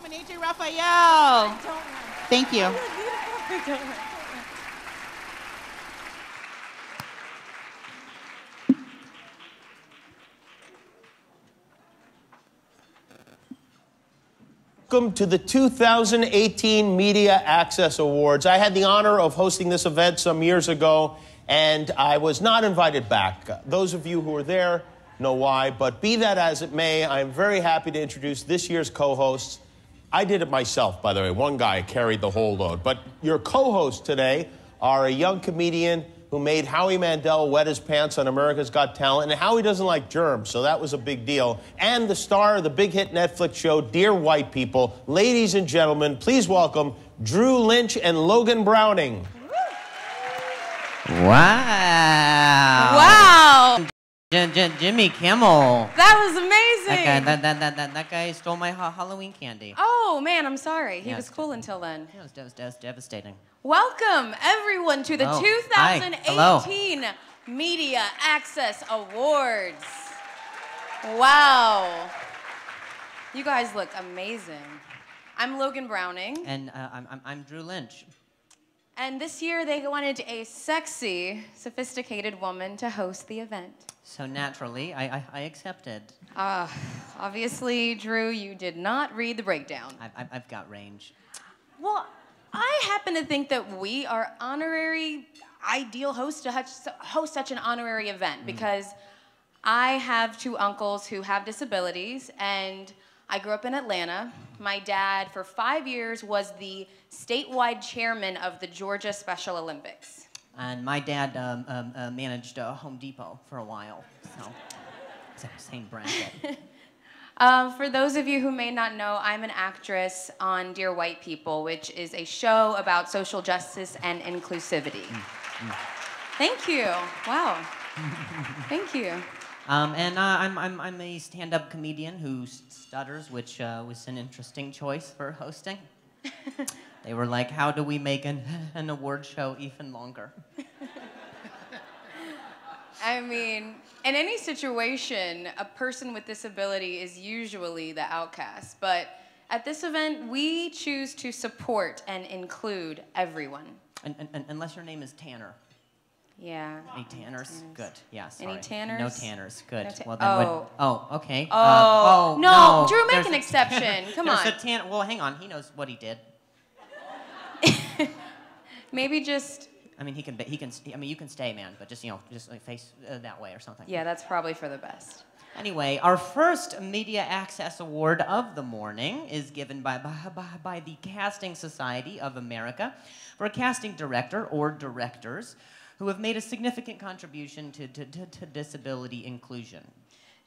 and AJ Raphael. Thank you. Welcome to the 2018 Media Access Awards. I had the honor of hosting this event some years ago, and I was not invited back. Those of you who were there know why, but be that as it may, I'm very happy to introduce this year's co-hosts. I did it myself, by the way. One guy carried the whole load. But your co-hosts today are a young comedian who made Howie Mandel wet his pants on America's Got Talent, and Howie doesn't like germs, so that was a big deal. And the star of the big hit Netflix show, Dear White People. Ladies and gentlemen, please welcome Drew Lynch and Logan Browning. Wow. Wow. Jimmy Kimmel. That was amazing. That guy stole my Halloween candy. Oh, man, I'm sorry. He was cool until then. Yeah, it was devastating. Welcome, everyone, to the 2018 Media Access Awards. Wow. You guys look amazing. I'm Logan Browning. And I'm Drew Lynch. And this year, they wanted a sexy, sophisticated woman to host the event. So naturally, I accepted. Obviously, Drew, you did not read the breakdown. I've got range. Well, I happen to think that we are honorary, ideal hosts to host such an honorary event because I have two uncles who have disabilities, and I grew up in Atlanta. My dad, for 5 years, was the statewide chairman of the Georgia Special Olympics. And my dad managed Home Depot for a while, so it's the same bracket. For those of you who may not know, I'm an actress on Dear White People, which is a show about social justice and inclusivity. Thank you. Wow. Thank you. And I'm a stand-up comedian who stutters, which was an interesting choice for hosting. They were like, how do we make an award show even longer? I mean, in any situation, a person with disability is usually the outcast. But at this event, we choose to support and include everyone. Unless your name is Tanner. Yeah. Any Tanners? Good. Yeah, sorry. Any Tanners? No Tanners. Good. No well, then okay. Oh. No, Drew, make an exception. Come on. Well, hang on. He knows what he did. Maybe just... I mean, you can stay, man, but just like face that way or something. Yeah, that's probably for the best. Anyway, our first Media Access Award of the morning is given by the Casting Society of America for a casting director or directors who have made a significant contribution to disability inclusion.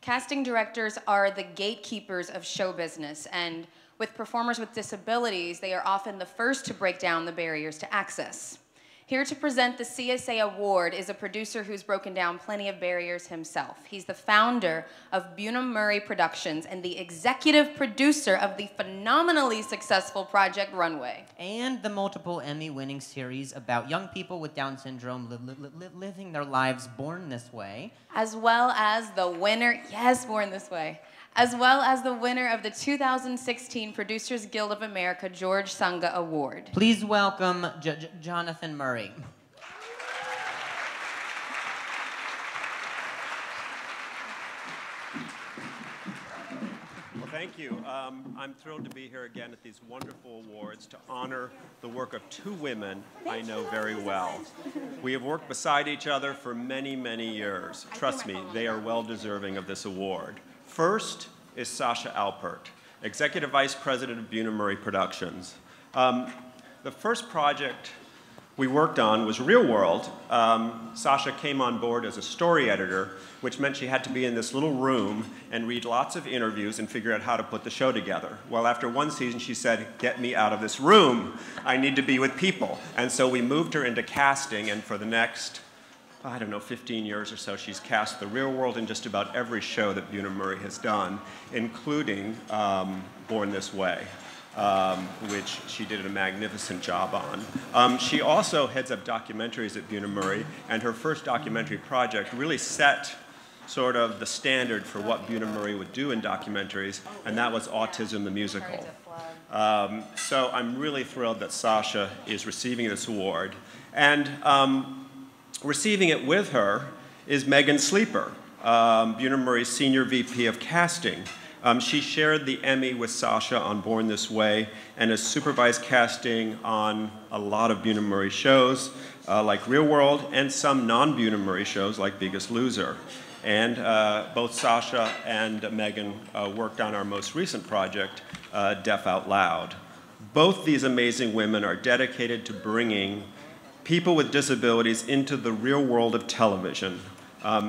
Casting directors are the gatekeepers of show business, and with performers with disabilities, they are often the first to break down the barriers to access. Here to present the CSA Award is a producer who's broken down plenty of barriers himself. He's the founder of Bunim-Murray Productions and the executive producer of the phenomenally successful Project Runway. And the multiple Emmy-winning series about young people with Down syndrome living their lives born this way. As well as the winner, yes, Born This Way. As well as the winner of the 2016 Producers Guild of America George Sanga Award. Please welcome Jonathan Murray. Well, thank you. I'm thrilled to be here again at these wonderful awards to honor the work of two women I know very well. We have worked beside each other for many, many years. Trust me, they are well deserving of this award. First is Sasha Alpert, Executive Vice President of Bunim-Murray Productions. The first project we worked on was Real World. Sasha came on board as a story editor, which meant she had to be in this little room and read lots of interviews and figure out how to put the show together. Well, after one season, she said, get me out of this room. I need to be with people. And so we moved her into casting, and for the next, I don't know, 15 years or so, she's cast the Real World in just about every show that Bunim-Murray has done, including Born This Way, which she did a magnificent job on. She also heads up documentaries at Bunim-Murray, and her first documentary project really set sort of the standard for what Bunim-Murray would do in documentaries, and that was Autism the Musical. So I'm really thrilled that Sasha is receiving this award. And receiving it with her is Megan Sleeper, Bunim Murray's Senior VP of Casting. She shared the Emmy with Sasha on Born This Way and has supervised casting on a lot of Bunim Murray shows like Real World and some non-Bunim Murray shows like Biggest Loser. And both Sasha and Megan worked on our most recent project, Deaf Out Loud. Both these amazing women are dedicated to bringing people with disabilities into the real world of television.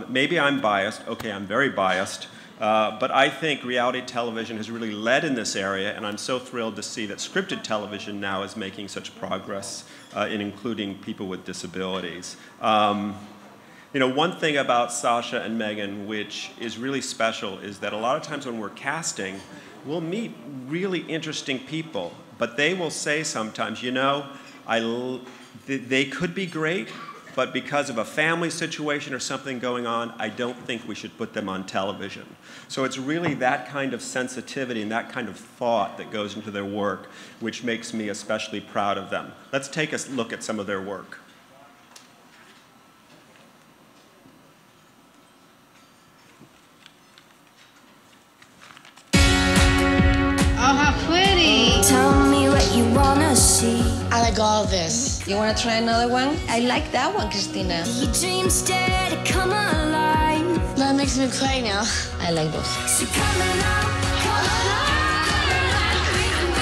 Maybe I'm biased. Okay, I'm very biased. But I think reality television has really led in this area, and I'm so thrilled to see that scripted television now is making such progress in including people with disabilities. You know, one thing about Sasha and Megan, which is really special, is that a lot of times when we're casting, we'll meet really interesting people, but they will say sometimes, you know, they could be great, but because of a family situation or something going on, I don't think we should put them on television. So it's really that kind of sensitivity and that kind of thought that goes into their work, which makes me especially proud of them. Let's take a look at some of their work. Oh, how pretty. Tell me what you wanna see. I like all this. You wanna try another one? I like that one, Christina. Your dreams dare to come alive. That makes me cry now. I like those. So come alive, come alive with me.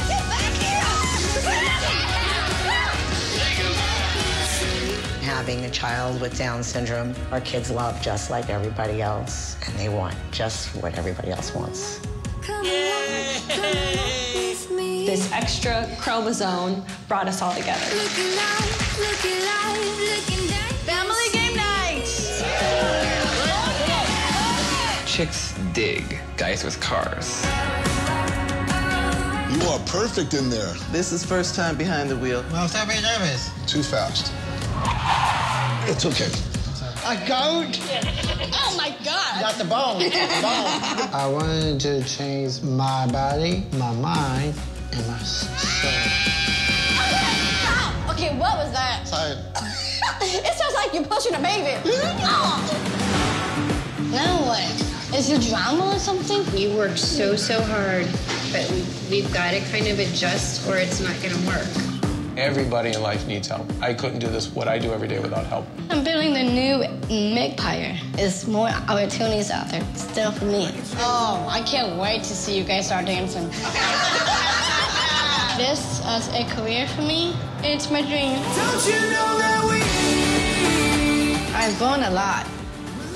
Get back here! Having a child with Down syndrome, our kids love just like everybody else, and they want just what everybody else wants. Come with me. This extra chromosome brought us all together. Look alive, looking down. Family game night. Chicks dig guys with cars. You are perfect in there. This is first time behind the wheel. Well, stop being nervous. Too fast. It's okay. A goat? Oh my God! Got the bone. I wanted to change my body, my mind, and my soul. Okay, what was that? Sorry. It sounds like you're pushing a baby. Now what? Is it drama or something? We worked so hard, but we've got to kind of adjust or it's not going to work. Everybody in life needs help. I couldn't do what I do every day without help. I'm building the new Magpire. There's more opportunities out there still for me. Oh, I can't wait to see you guys start dancing. This as a career for me, it's my dream. Don't you know that I've grown a lot.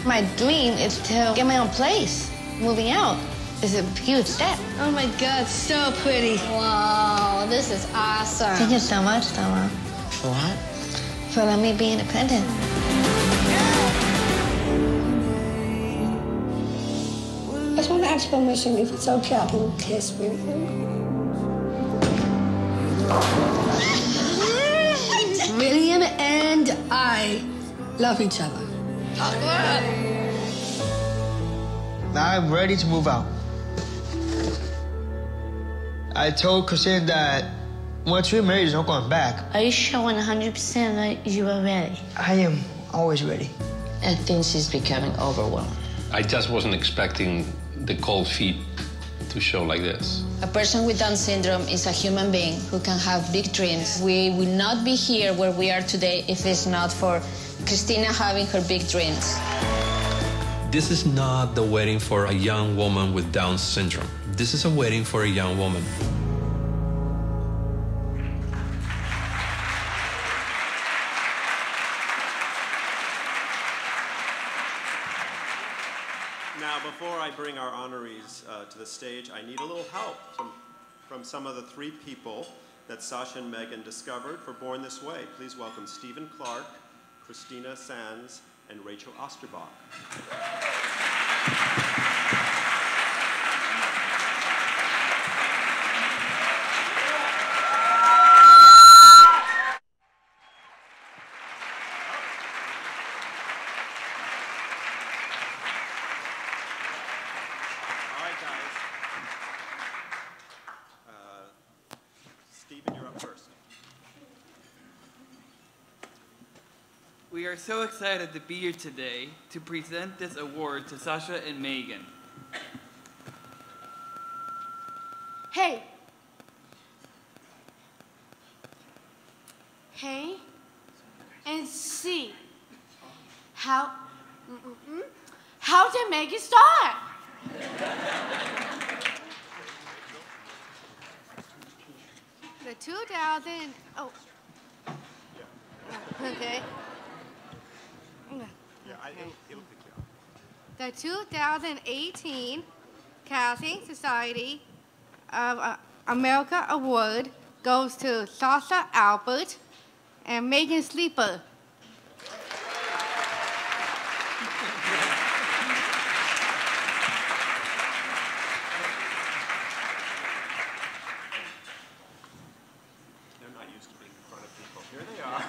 My dream is to get my own place. Moving out is a huge step. Oh my God, so pretty. Wow, this is awesome. Thank you so much, Tama. For what? For letting me be independent. I just want to ask permission if it's okay, I can kiss me. William and I love each other. Now I'm ready to move out. I told Christine that once we're married, there's no going back. Are you showing 100% that you are ready? I am always ready. I think she's becoming overwhelmed. I just wasn't expecting the cold feet to show like this. A person with Down syndrome is a human being who can have big dreams. We would not be here where we are today if it's not for Christina having her big dreams. This is not the wedding for a young woman with Down syndrome. This is a wedding for a young woman. Now, before I bring our honorees to the stage, I need a little help from some of the three people that Sasha and Megan discovered for Born This Way. Please welcome Stephen Clark, Christina Sands, and Rachel Osterbach. We are so excited to be here today to present this award to Sasha and Megan. Hey. Hey and see. How did Megan start? The 2000, oh. Okay. The 2018 Casting Society of America Award goes to Sasha Albert and Megan Sleeper. They're not used to being in front of people. Here they are.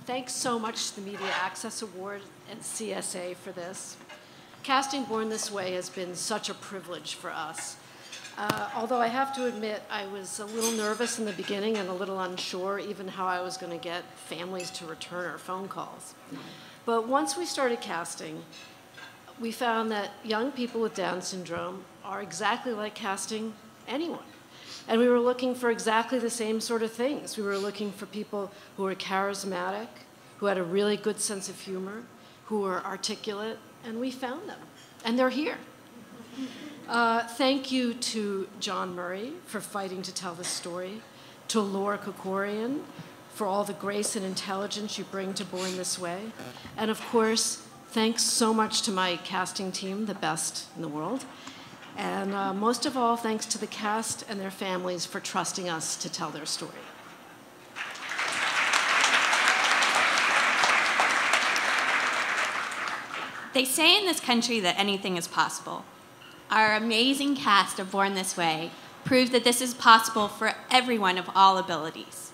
Thanks so much to the Media Access Award and CSA for this. Casting Born This Way has been such a privilege for us. Although I have to admit, I was a little nervous in the beginning and a little unsure even how I was going to get families to return our phone calls. But once we started casting, we found that young people with Down syndrome are exactly like casting anyone. And we were looking for exactly the same sort of things. We were looking for people who were charismatic, who had a really good sense of humor, who were articulate, and we found them. And they're here. Thank you to John Murray for fighting to tell this story, to Laura Kokorian for all the grace and intelligence you bring to Born This Way, and of course, thanks so much to my casting team, the best in the world. And most of all, thanks to the cast and their families for trusting us to tell their story. They say in this country that anything is possible. Our amazing cast of Born This Way proves that this is possible for everyone of all abilities.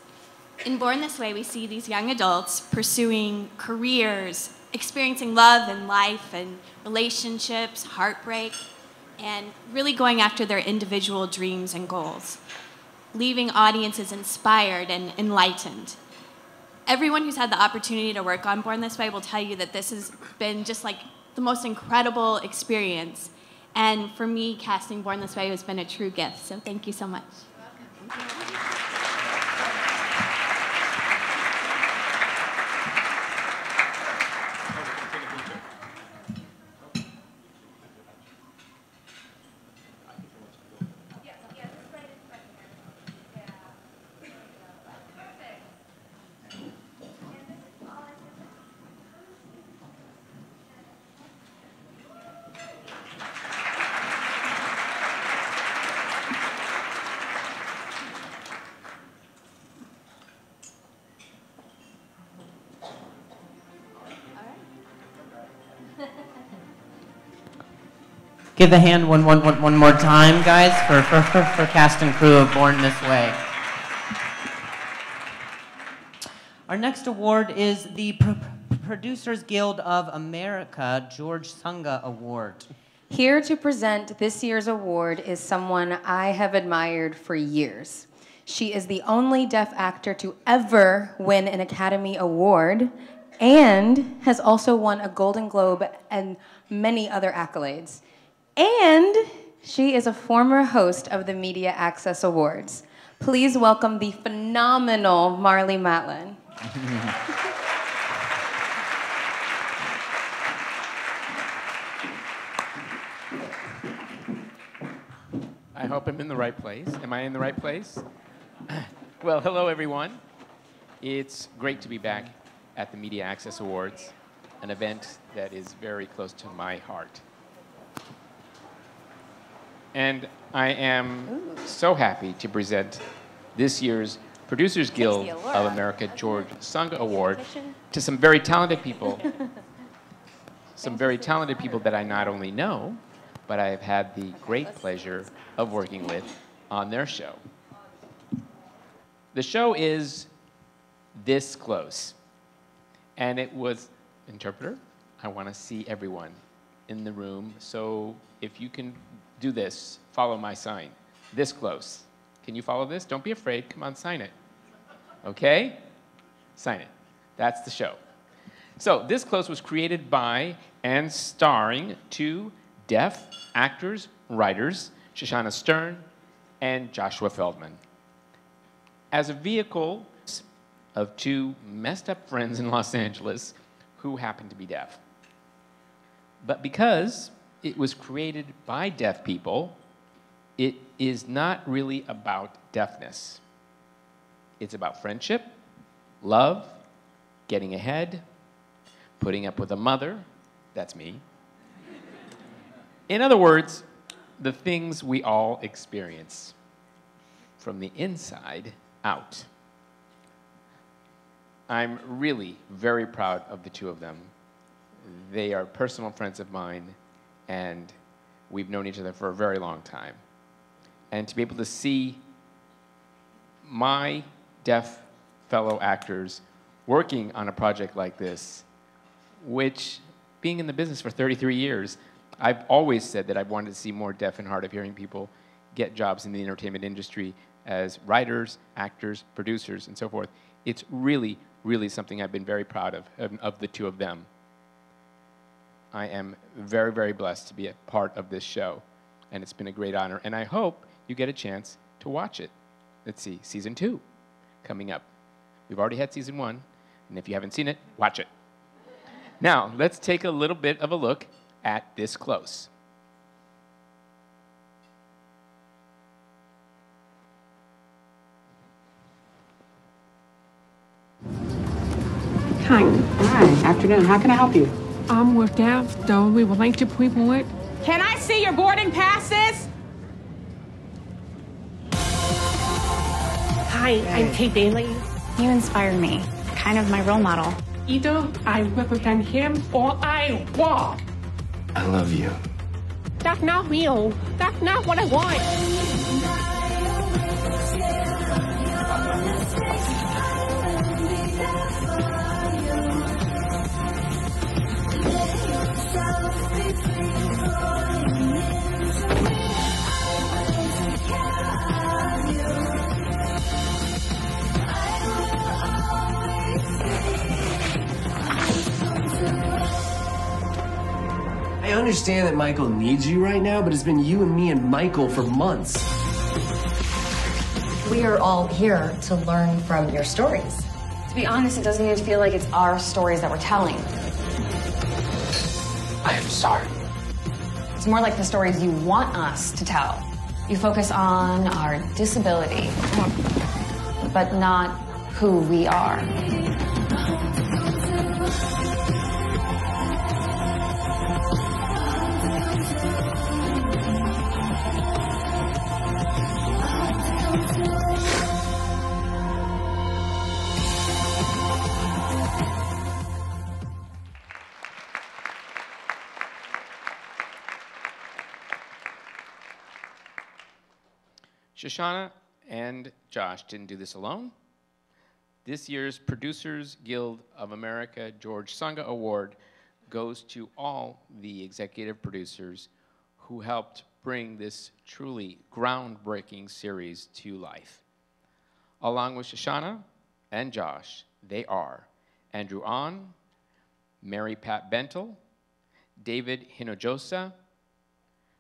In Born This Way, we see these young adults pursuing careers, experiencing love and life and relationships, heartbreak, and really going after their individual dreams and goals, leaving audiences inspired and enlightened. Everyone who's had the opportunity to work on Born This Way will tell you that this has been just like the most incredible experience. And for me, casting Born This Way has been a true gift. So thank you so much. Give a hand one more time, guys, for cast and crew of Born This Way. Our next award is the Producers Guild of America George Sunga Award. Here to present this year's award is someone I have admired for years. She is the only deaf actor to ever win an Academy Award and has also won a Golden Globe and many other accolades. And she is a former host of the Media Access Awards. Please welcome the phenomenal Marlee Matlin. I hope I'm in the right place. Am I in the right place? Well, hello, everyone. It's great to be back at the Media Access Awards, an event that is very close to my heart. And I am so happy to present this year's Producers Guild of America George Sunga Award to some very talented people. Some very talented people that I not only know, but I have had the great pleasure of working with on their show. The show is this close. And it was, interpreter, I want to see everyone in the room. So if you can do this, follow my sign. This close. Can you follow this? Don't be afraid. Come on, sign it. Okay? Sign it. That's the show. So this close was created by and starring 2 deaf actors, writers, Shoshana Stern and Joshua Feldman, as a vehicle of 2 messed up friends in Los Angeles who happen to be deaf. But because it was created by deaf people, it is not really about deafness. It's about friendship, love, getting ahead, putting up with a mother, that's me. In other words, the things we all experience from the inside out. I'm really very proud of the 2 of them. They are personal friends of mine, and we've known each other for a very long time. And to be able to see my deaf fellow actors working on a project like this, which, being in the business for 33 years, I've always said that I've wanted to see more deaf and hard of hearing people get jobs in the entertainment industry as writers, actors, producers, and so forth. It's really, really something I've been very proud of the 2 of them. I am very, very blessed to be a part of this show, and it's been a great honor, and I hope you get a chance to watch it. Let's see, season 2 coming up. We've already had season 1, and if you haven't seen it, watch it. Now, let's take a little bit of a look at This Close. Hi. Hi. Afternoon. How can I help you? We're deaf, though. We would like to pre-board. Can I see your boarding passes? Hi, I'm Kate Bailey. You inspire me. Kind of my role model. Either I represent him or I walk. I love you. That's not real. That's not what I want. I understand that Michael needs you right now, but it's been you and me and Michael for months. We are all here to learn from your stories. To be honest, it doesn't even feel like it's our stories that we're telling. I am sorry. It's more like the stories you want us to tell. You focus on our disability, but not who we are. Shoshana and Josh didn't do this alone. This year's Producers Guild of America George Sanga Award goes to all the executive producers who helped bring this truly groundbreaking series to life. Along with Shoshana and Josh, they are Andrew Ahn, Mary Pat Bentel, David Hinojosa,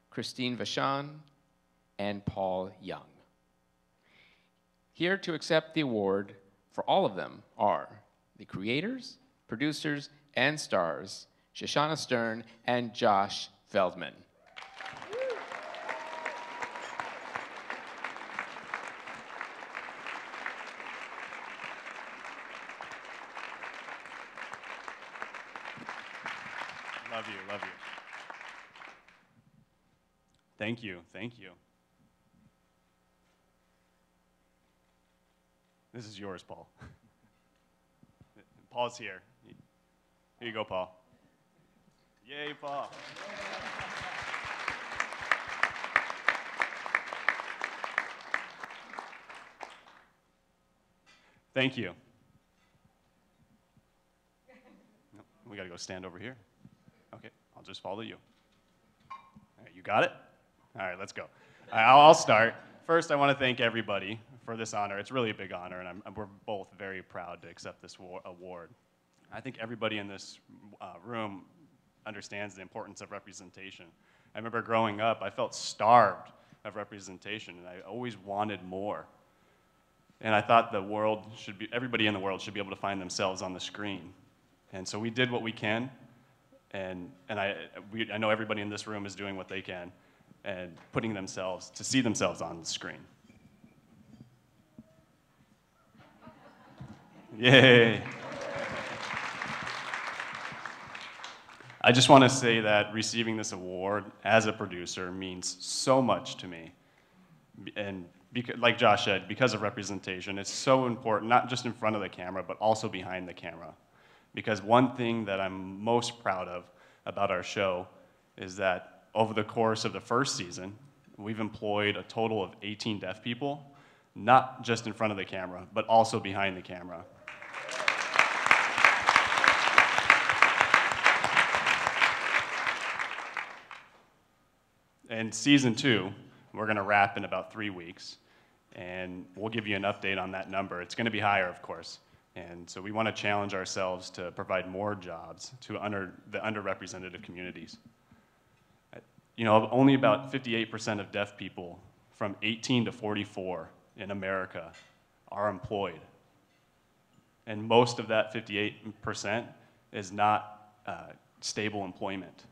Christine Vachon, and Paul Young. Here to accept the award for all of them are the creators, producers, and stars, Shoshana Stern and Josh Feldman. Love you, love you. Thank you, thank you. This is yours, Paul. Paul's here. Here you go, Paul. Yay, Paul. Thank you. got to go stand over here. Okay, I'll just follow you. All right, you got it? All right, let's go. All right, I'll start. First, I want to thank everybody for this honor. It's really a big honor, and we're both very proud to accept this award. I think everybody in this room understands the importance of representation. I remember growing up, I felt starved of representation, and I always wanted more. And I thought everybody in the world should be able to find themselves on the screen. And so we did what we can, and I know everybody in this room is doing what they can and putting themselves, to see themselves on the screen. Yay. I just want to say that receiving this award as a producer means so much to me. And like Josh said, because of representation, it's so important, not just in front of the camera, but also behind the camera. Because one thing that I'm most proud of about our show is that over the course of the first season, we've employed a total of 18 deaf people, not just in front of the camera, but also behind the camera. And season 2, we're going to wrap in about 3 weeks, and we'll give you an update on that number. It's going to be higher, of course. And so we want to challenge ourselves to provide more jobs to the underrepresented communities. You know, only about 58% of deaf people from 18 to 44 in America are employed. And most of that 58% is not stable employment.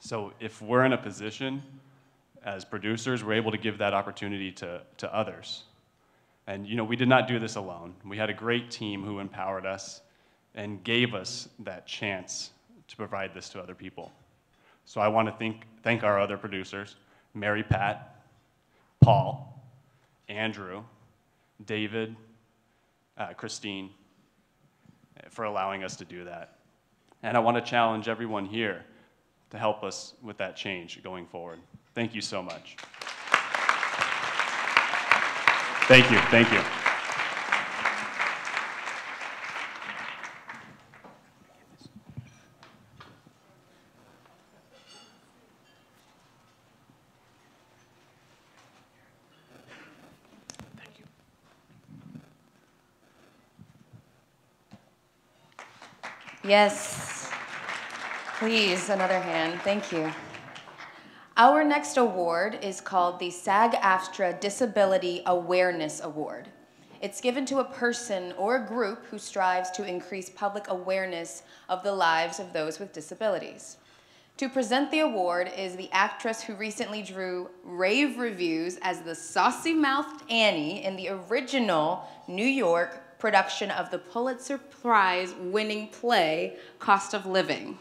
So if we're in a position as producers, we're able to give that opportunity to others. And you know, we did not do this alone. We had a great team who empowered us and gave us that chance to provide this to other people. So I want to thank our other producers, Mary Pat, Paul, Andrew, David, Christine, for allowing us to do that. And I want to challenge everyone here to help us with that change going forward. Thank you so much. Thank you, thank you. Yes. Please, another hand. Thank you. Our next award is called the SAG-AFTRA Disability Awareness Award. It's given to a person or a group who strives to increase public awareness of the lives of those with disabilities. To present the award is the actress who recently drew rave reviews as the saucy-mouthed Annie in the original New York production of the Pulitzer Prize-winning play, Cost of Living.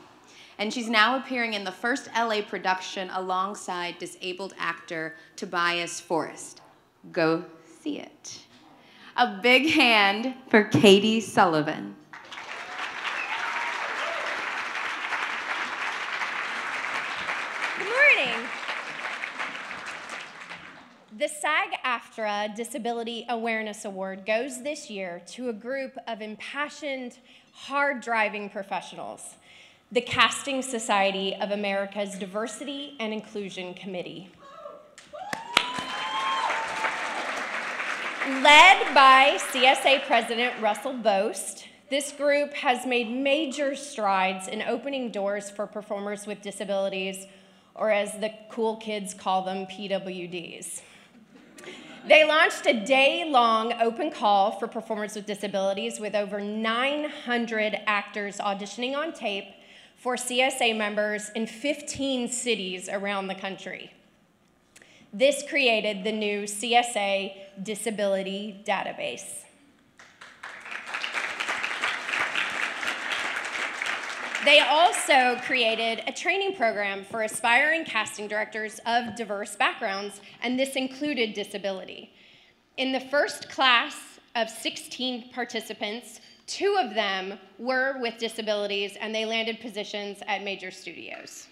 And she's now appearing in the first LA production alongside disabled actor Tobias Forrest. Go see it. A big hand for Katie Sullivan. Good morning. The SAG-AFTRA Disability Awareness Award goes this year to a group of impassioned, hard-driving professionals, the Casting Society of America's Diversity and Inclusion Committee. Led by CSA President Russell Boast, this group has made major strides in opening doors for performers with disabilities, or as the cool kids call them, PWDs. They launched a day-long open call for performers with disabilities with over 900 actors auditioning on tape for CSA members in 15 cities around the country. This created the new CSA Disability Database. They also created a training program for aspiring casting directors of diverse backgrounds, and this included disability. In the first class of 16 participants, 2 of them were with disabilities, and they landed positions at major studios.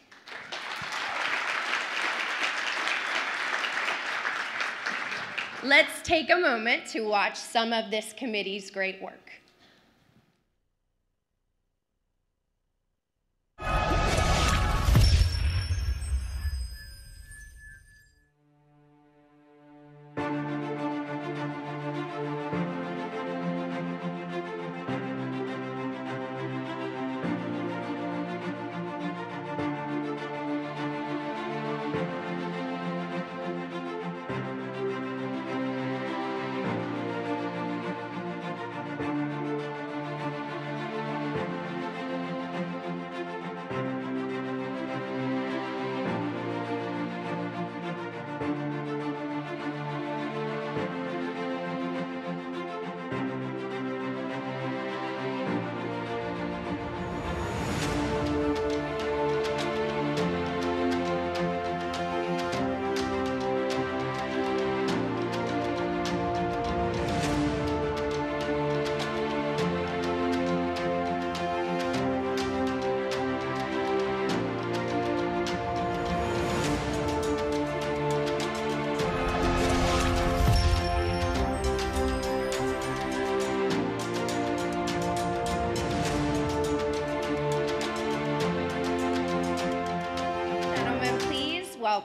Let's take a moment to watch some of this committee's great work.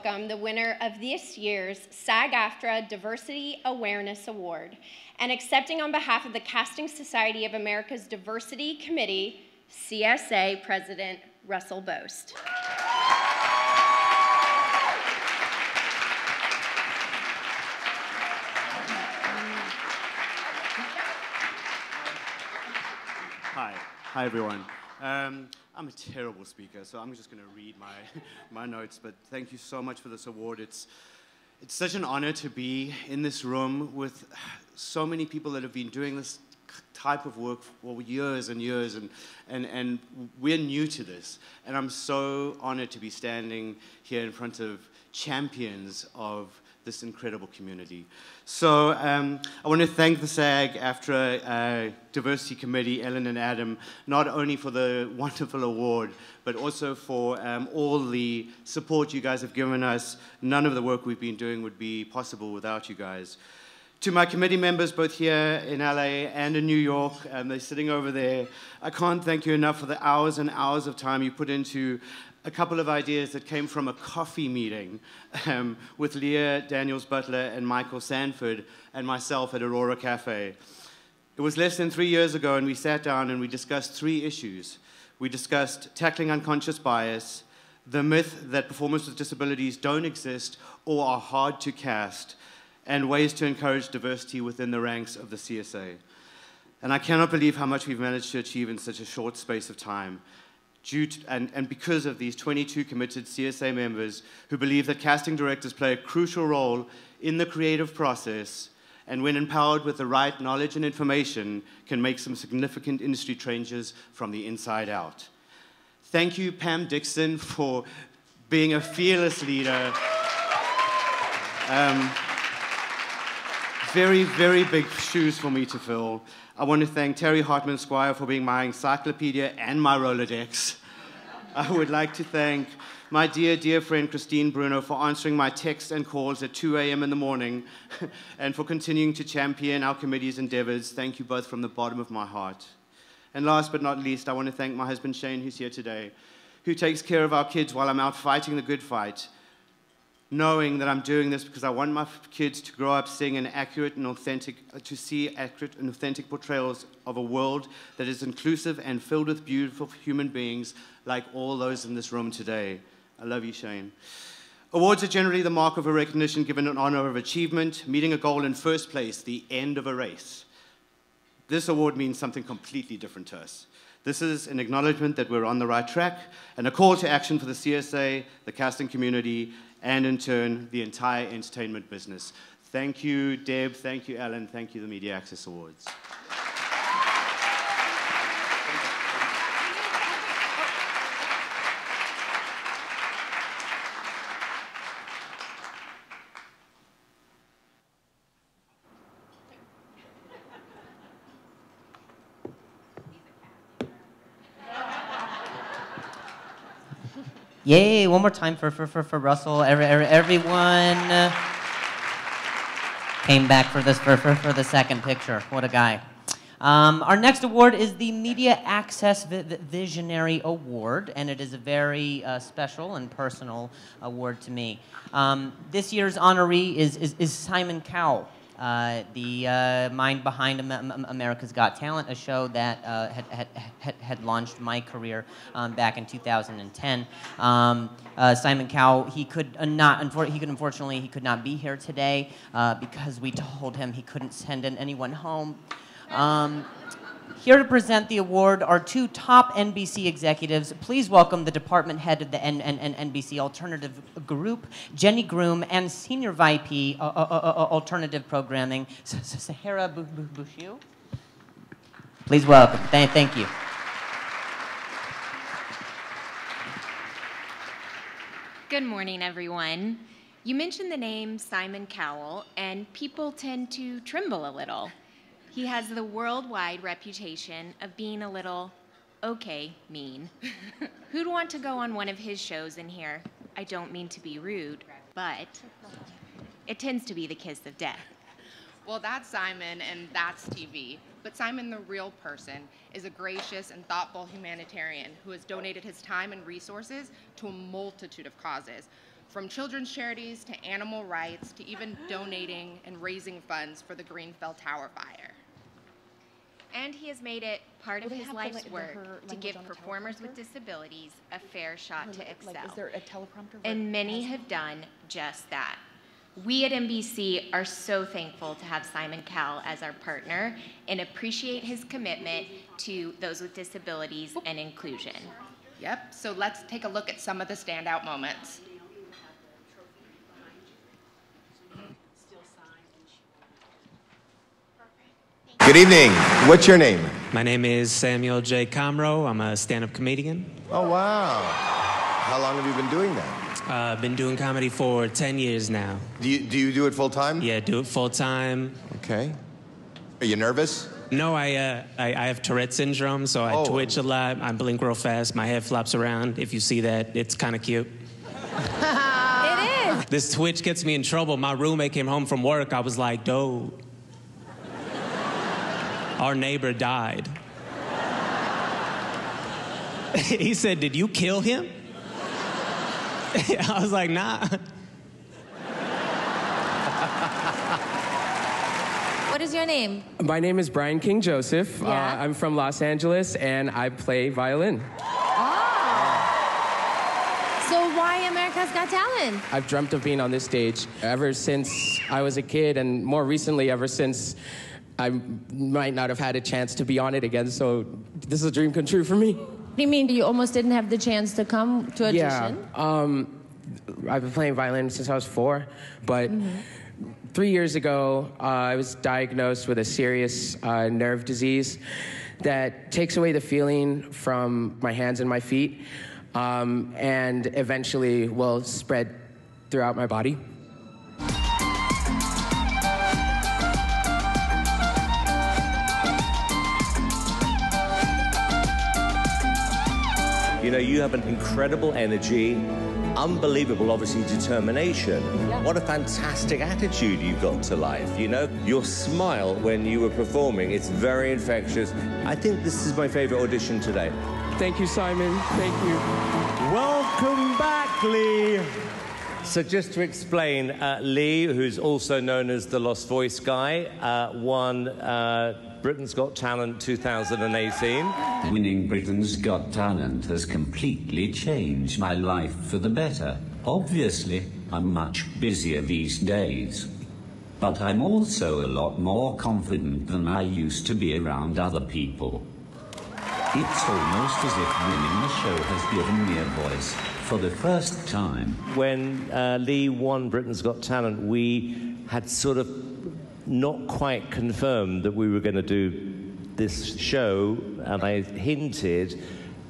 welcome the winner of this year's SAG-AFTRA Diversity Awareness Award, and accepting on behalf of the Casting Society of America's Diversity Committee, CSA President Russell Boast. Hi everyone. I'm a terrible speaker, so I'm just going to read my notes, but thank you so much for this award. It's such an honor to be in this room with so many people that have been doing this type of work for years and years, and we're new to this. And I'm so honored to be standing here in front of champions of this incredible community. So I want to thank the SAG-AFTRA Diversity Committee, Ellen and Adam, not only for the wonderful award, but also for all the support you guys have given us. None of the work we've been doing would be possible without you guys. To my committee members, both here in LA and in New York, they're sitting over there, I can't thank you enough for the hours and hours of time you put into a couple of ideas that came from a coffee meeting with Leah Daniels-Butler and Michael Sanford and myself at Aurora Cafe. It was less than 3 years ago, and we sat down and we discussed 3 issues. We discussed tackling unconscious bias, the myth that performers with disabilities don't exist or are hard to cast, and ways to encourage diversity within the ranks of the CSA. And I cannot believe how much we've managed to achieve in such a short space of time. And because of these 22 committed CSA members who believe that casting directors play a crucial role in the creative process, and when empowered with the right knowledge and information, can make some significant industry changes from the inside out. Thank you, Pam Dixon, for being a fearless leader. Very, very big shoes for me to fill. I want to thank Terry Hartman Squire for being my encyclopedia and my Rolodex. I would like to thank my dear, dear friend Christine Bruno for answering my texts and calls at 2 a.m. in the morning and for continuing to champion our committee's endeavors. Thank you both from the bottom of my heart. And last but not least, I want to thank my husband Shane, who's here today, who takes care of our kids while I'm out fighting the good fight, knowing that I'm doing this because I want my kids to grow up seeing see accurate and authentic portrayals of a world that is inclusive and filled with beautiful human beings like all those in this room today. I love you, Shane. Awards are generally the mark of a recognition given an honor of achievement, meeting a goal in first place, the end of a race. This award means something completely different to us. This is an acknowledgement that we're on the right track and a call to action for the CSA, the casting community, and in turn, the entire entertainment business. Thank you, Deb. Thank you, Alan. Thank you, the Media Access Awards. Yay, one more time for Russell. Everyone came back for the second picture. What a guy. Our next award is the Media Access Visionary Award, and it is a very special and personal award to me. This year's honoree is Simon Cowell, the mind behind America's Got Talent, a show that had launched my career back in 2010. Simon Cowell, he could not be here today because we told him he couldn't send anyone home. Here to present the award are 2 top NBC executives. Please welcome the department head of the NBC Alternative Group, Jenny Groom, and Senior VP Alternative Programming, Sahara Bushiu. Please welcome. Thank you. Good morning, everyone. You mentioned the name Simon Cowell, and people tend to tremble a little. He has the worldwide reputation of being a little, okay, mean. Who'd want to go on one of his shows in here? I don't mean to be rude, but it tends to be the kiss of death. Well, that's Simon, and that's TV. But Simon, the real person, is a gracious and thoughtful humanitarian who has donated his time and resources to a multitude of causes. from children's charities to animal rights to even donating and raising funds for the Greenfell Tower fire. And he has made it part of his life's work to give performers with disabilities a fair shot to excel. Is there a teleprompter? And many have done just that. We at NBC are so thankful to have Simon Cowell as our partner and appreciate his commitment to those with disabilities and inclusion. Yep, so let's take a look at some of the standout moments. Good evening. What's your name? My name is Samuel J. Comroe. I'm a stand-up comedian. Oh, wow. How long have you been doing that? I've been doing comedy for 10 years now. Do you do it full time? Yeah, do it full time. Okay. Are you nervous? No, I have Tourette syndrome, so I twitch a lot. I blink real fast. My head flops around. If you see that, it's kind of cute. It is. This twitch gets me in trouble. My roommate came home from work. I was like, dude, our neighbor died. He said, did you kill him? I was like, nah. What is your name? My name is Brian King Joseph. Yeah. I'm from Los Angeles, and I play violin. So why America's Got Talent? I've dreamt of being on this stage ever since I was a kid, and more recently, ever since I might not have had a chance to be on it again, so this is a dream come true for me. What do you mean you almost didn't have the chance to come to audition? Yeah, I've been playing violin since I was 4, but 3 years ago, I was diagnosed with a serious nerve disease that takes away the feeling from my hands and my feet, and eventually will spread throughout my body. You know, you have an incredible energy, unbelievable, obviously, determination. Yeah. What a fantastic attitude you've got to life, you know? Your smile when you were performing, it's very infectious. I think this is my favorite audition today. Thank you, Simon. Thank you. Welcome back, Lee. So just to explain, Lee, who's also known as the Lost Voice guy, won Britain's Got Talent 2018. Winning Britain's Got Talent has completely changed my life for the better. Obviously, I'm much busier these days. But I'm also a lot more confident than I used to be around other people. It's almost as if winning the show has given me a voice for the first time. When Lee won Britain's Got Talent, we had sort of not quite confirmed that we were going to do this show, and I hinted,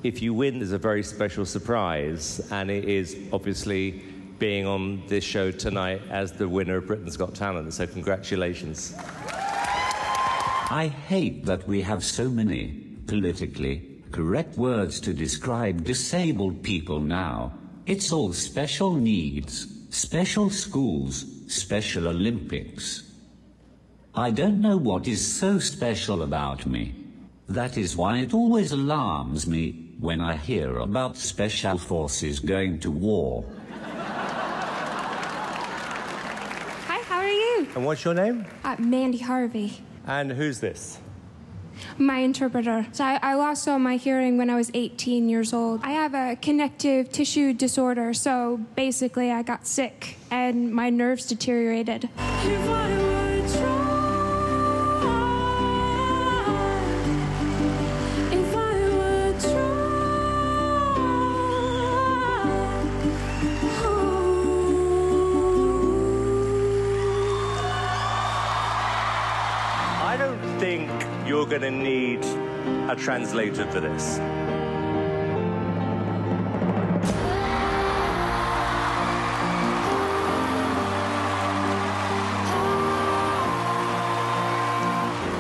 if you win, there's a very special surprise, and it is obviously being on this show tonight as the winner of Britain's Got Talent, so congratulations. I hate that we have so many politically correct words to describe disabled people now. It's all special needs, special schools, Special Olympics. I don't know what is so special about me. That is why it always alarms me when I hear about special forces going to war. Hi, how are you? And what's your name? Mandy Harvey. And who's this? My interpreter. So I lost all my hearing when I was 18 years old. I have a connective tissue disorder, so basically I got sick and my nerves deteriorated. I don't think you're going to need a translator for this.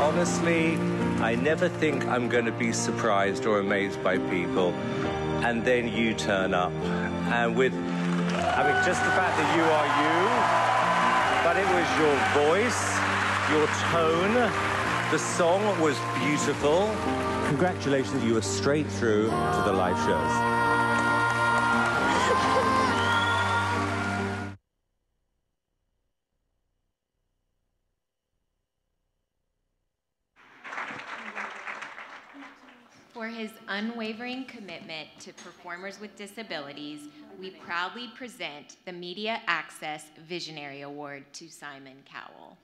Honestly, I never think I'm going to be surprised or amazed by people, and then you turn up. And with, I mean, just the fact that you are you, but it was your voice, your tone, the song was beautiful. Congratulations, you were straight through to the live shows. For his unwavering commitment to performers with disabilities, we proudly present the Media Access Visionary Award to Simon Cowell.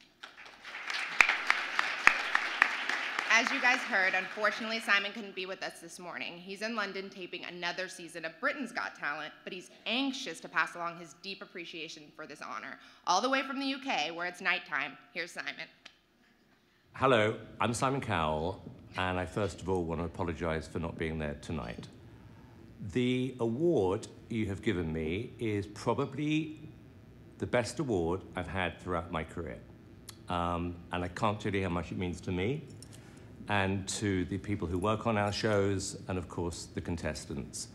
As you guys heard, unfortunately, Simon couldn't be with us this morning. He's in London taping another season of Britain's Got Talent, but he's anxious to pass along his deep appreciation for this honor. All the way from the UK, where it's nighttime, here's Simon. Hello, I'm Simon Cowell, and I first of all want to apologize for not being there tonight. The award you have given me is probably the best award I've had throughout my career. And I can't tell you how much it means to me and to the people who work on our shows and, of course, the contestants.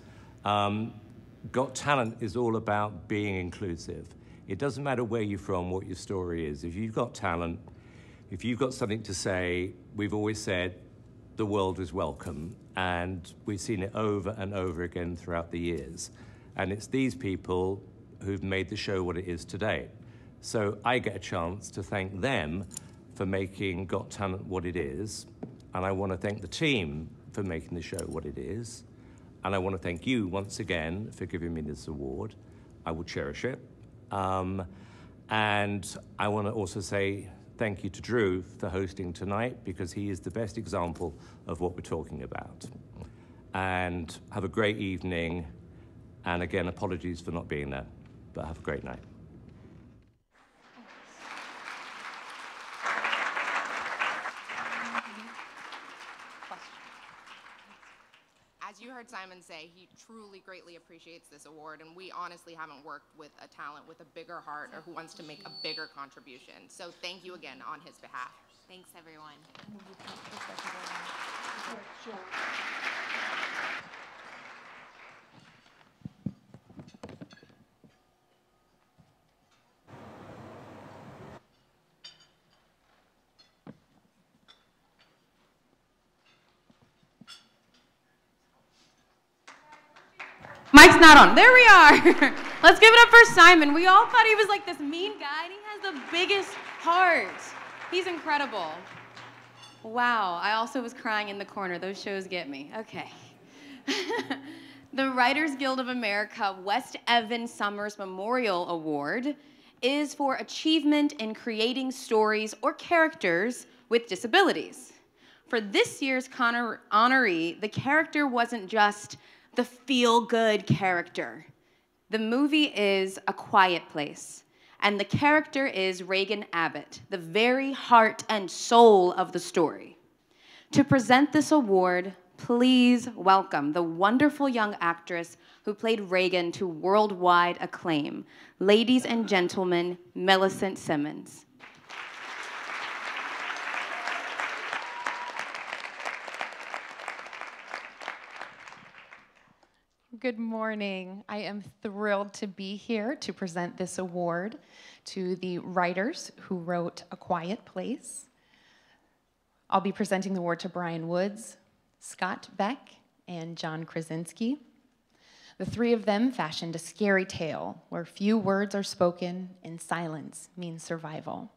Got Talent is all about being inclusive. It doesn't matter where you're from, what your story is. If you've got talent, if you've got something to say, we've always said the world is welcome, and we've seen it over and over again throughout the years. And it's these people who've made the show what it is today. So I get a chance to thank them for making Got Talent what it is, and I want to thank the team for making the show what it is, and I want to thank you once again for giving me this award. I will cherish it. And I want to also say thank you to Drew for hosting tonight, because he is the best example of what we're talking about. And have a great evening, and again, apologies for not being there, but have a great night. As you heard Simon say, he truly greatly appreciates this award, and we honestly haven't worked with a talent with a bigger heart or who wants to make a bigger contribution. So thank you again on his behalf. Thanks, everyone. Mic's not on. There we are. Let's give it up for Simon. We all thought he was like this mean guy, and he has the biggest heart. He's incredible. Wow, I also was crying in the corner. Those shows get me. Okay. The Writers Guild of America West Evan Summers Memorial Award is for achievement in creating stories or characters with disabilities. For this year's honoree, the character wasn't just the feel-good character. The movie is A Quiet Place, and the character is Reagan Abbott, the very heart and soul of the story. To present this award, please welcome the wonderful young actress who played Reagan to worldwide acclaim. Ladies and gentlemen, Millicent Simmons. Good morning. I am thrilled to be here to present this award to the writers who wrote A Quiet Place. I'll be presenting the award to Brian Woods, Scott Beck, and John Krasinski. The three of them fashioned a scary tale where few words are spoken and silence means survival.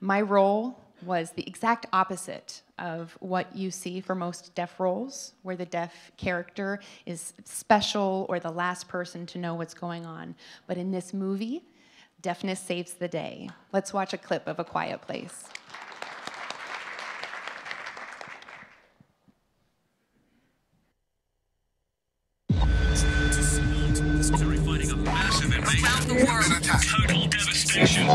My role was the exact opposite of what you see for most deaf roles, where the deaf character is special or the last person to know what's going on. But in this movie, deafness saves the day. Let's watch a clip of A Quiet Place. They're fighting a massive invasion around the world. Total devastation.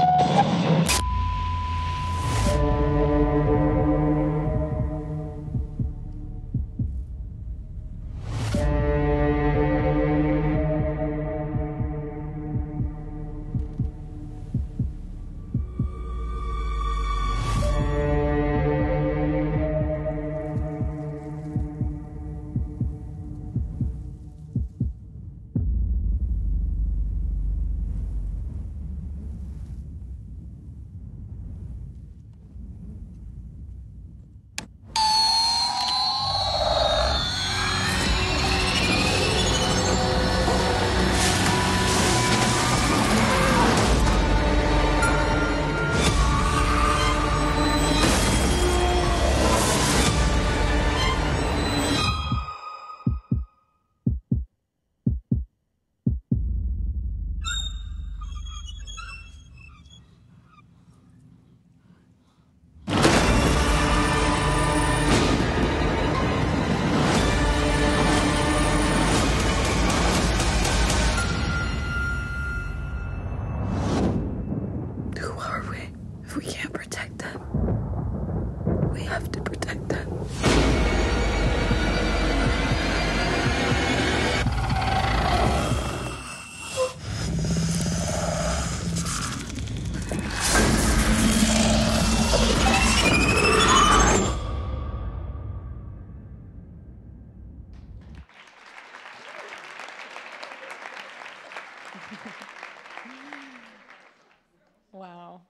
Wow.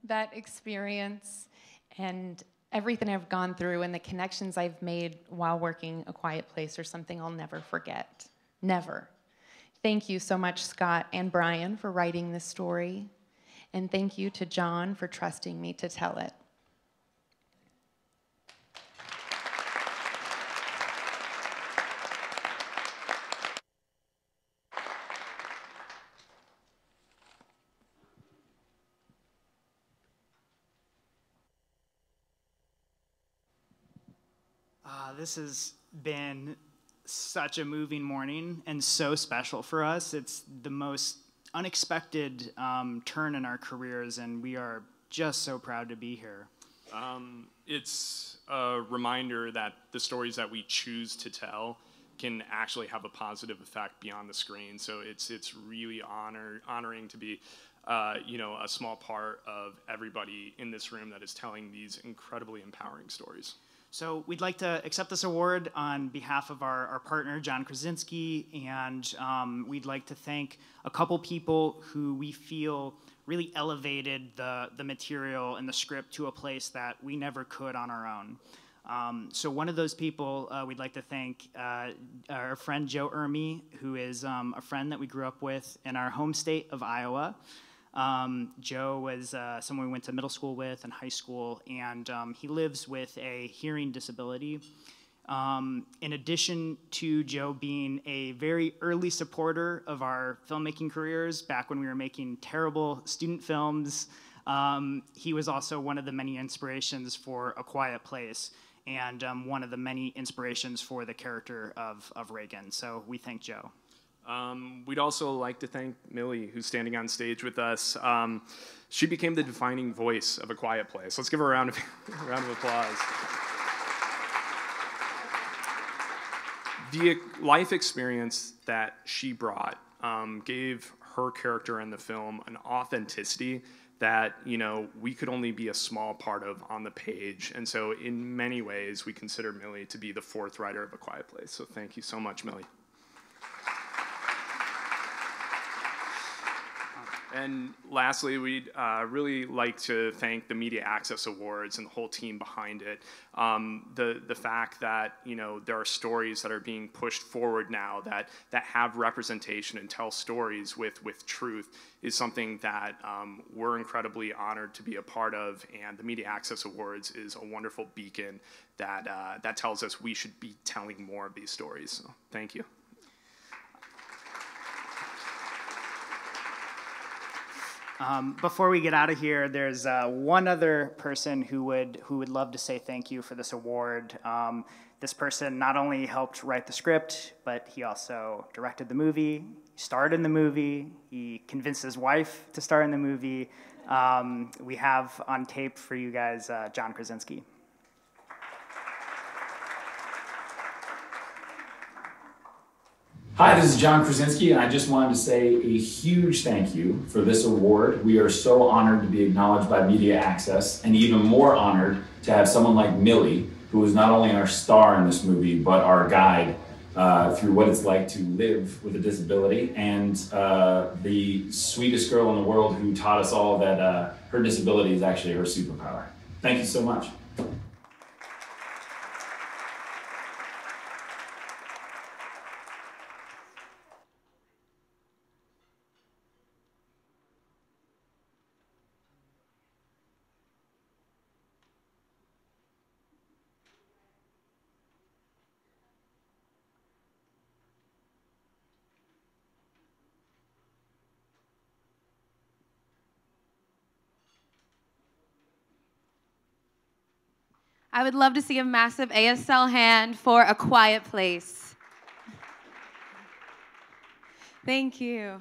That experience and everything I've gone through and the connections I've made while working A Quiet Place are something I'll never forget. Never. Thank you so much, Scott and Brian, for writing this story. And thank you to John for trusting me to tell it. This has been such a moving morning and so special for us. It's the most unexpected turn in our careers, and we are just so proud to be here. It's a reminder that the stories that we choose to tell can actually have a positive effect beyond the screen. So it's really honoring to be you know, a small part of everybody in this room that is telling these incredibly empowering stories. So we'd like to accept this award on behalf of our partner, John Krasinski, and we'd like to thank a couple people who we feel really elevated the material and the script to a place that we never could on our own. So one of those people we'd like to thank our friend Joe Ermey, who is a friend that we grew up with in our home state of Iowa. Joe was someone we went to middle school with and high school, and he lives with a hearing disability. In addition to Joe being a very early supporter of our filmmaking careers, back when we were making terrible student films, he was also one of the many inspirations for A Quiet Place, and one of the many inspirations for the character of Reagan. So we thank Joe. We'd also like to thank Millie, who's standing on stage with us. She became the defining voice of A Quiet Place. Let's give her a round of applause. The life experience that she brought gave her character in the film an authenticity that, you know, we could only be a small part of on the page. And so in many ways, we consider Millie to be the fourth writer of A Quiet Place. So thank you so much, Millie. And lastly, we'd really like to thank the Media Access Awards and the whole team behind it. The fact that, you know, there are stories that are being pushed forward now that have representation and tell stories with truth is something that we're incredibly honored to be a part of. And the Media Access Awards is a wonderful beacon that tells us we should be telling more of these stories. So thank you. Before we get out of here, there's one other person who would love to say thank you for this award. This person not only helped write the script, but he also directed the movie, starred in the movie, he convinced his wife to star in the movie. We have on tape for you guys John Krasinski. Hi, this is John Krasinski, and I just wanted to say a huge thank you for this award. We are so honored to be acknowledged by Media Access, and even more honored to have someone like Millie, who is not only our star in this movie, but our guide through what it's like to live with a disability, and the sweetest girl in the world who taught us all that her disability is actually her superpower. Thank you so much. I would love to see a massive ASL hand for A Quiet Place. Thank you.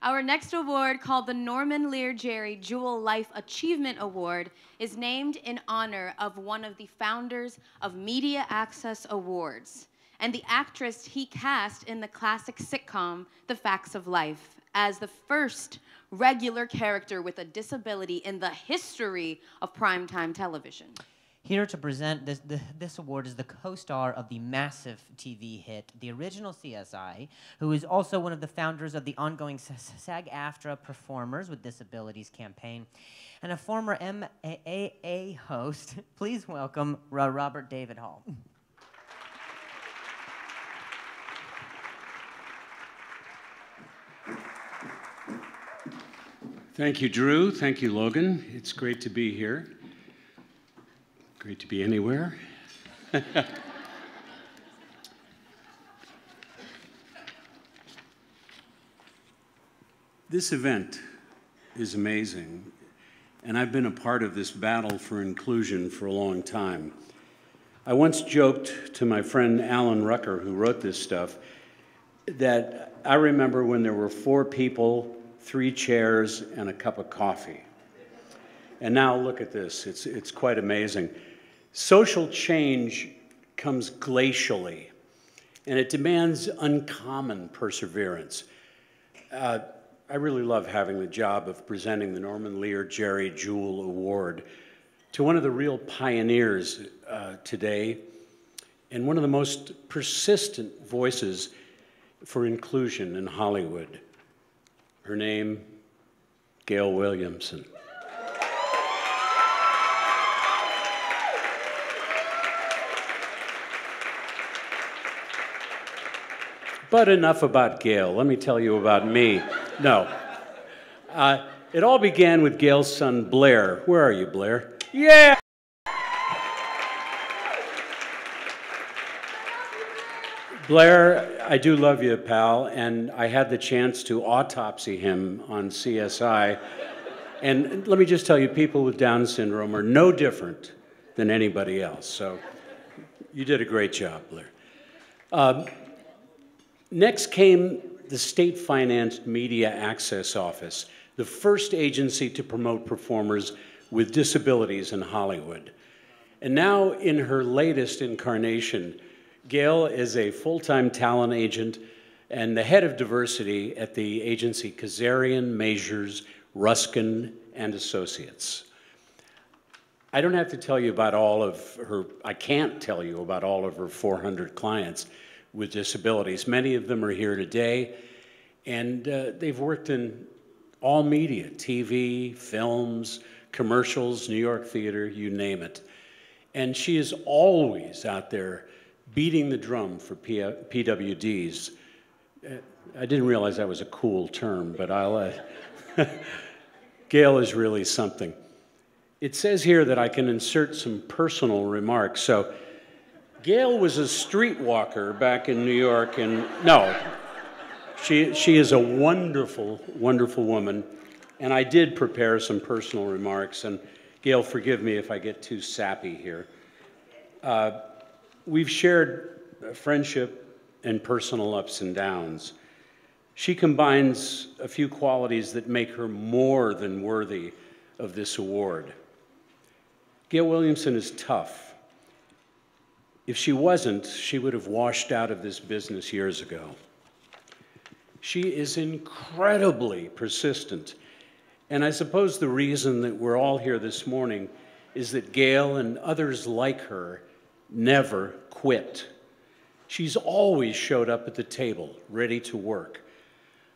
Our next award, called the Norman Lear Jerry Jewel Life Achievement Award, is named in honor of one of the founders of Media Access Awards and the actress he cast in the classic sitcom The Facts of Life as the first regular character with a disability in the history of primetime television. Here to present this award is the co-star of the massive TV hit, the original CSI, who is also one of the founders of the ongoing SAG-AFTRA Performers with Disabilities campaign, and a former MAA host. Please welcome Robert David Hall. Thank you, Drew. Thank you, Logan. It's great to be here. Great to be anywhere. This event is amazing, and I've been a part of this battle for inclusion for a long time. I once joked to my friend Alan Rucker, who wrote this stuff, that I remember when there were 4 people, 3 chairs, and a cup of coffee. And now look at this, it's quite amazing. Social change comes glacially, and it demands uncommon perseverance. I really love having the job of presenting the Norman Lear Jerry Jewell Award to one of the real pioneers today, and one of the most persistent voices for inclusion in Hollywood. Her name, Gail Williamson. But enough about Gail. Let me tell you about me. No. It all began with Gail's son, Blair. Where are you, Blair? Yeah! Blair, I do love you, pal, and I had the chance to autopsy him on CSI. And let me just tell you, people with Down syndrome are no different than anybody else. So you did a great job, Blair. Next came the state-financed Media Access Office, the first agency to promote performers with disabilities in Hollywood. And now, in her latest incarnation, Gail is a full-time talent agent and the head of diversity at the agency Kazarian, Majors, Ruskin, and Associates. I don't have to tell you about all of her, I can't tell you about all of her 400 clients with disabilities. Many of them are here today, and they've worked in all media, TV, films, commercials, New York theater, you name it. And she is always out there beating the drum for PWDs. I didn't realize that was a cool term, but I'll... Gail is really something. It says here that I can insert some personal remarks, so Gail was a streetwalker back in New York, and no, she is a wonderful, wonderful woman, and I did prepare some personal remarks, and Gail, forgive me if I get too sappy here. We've shared friendship and personal ups and downs. She combines a few qualities that make her more than worthy of this award. Gail Williamson is tough. If she wasn't, she would have washed out of this business years ago. She is incredibly persistent. And I suppose the reason that we're all here this morning is that Gail and others like her never quit. She's always showed up at the table, ready to work.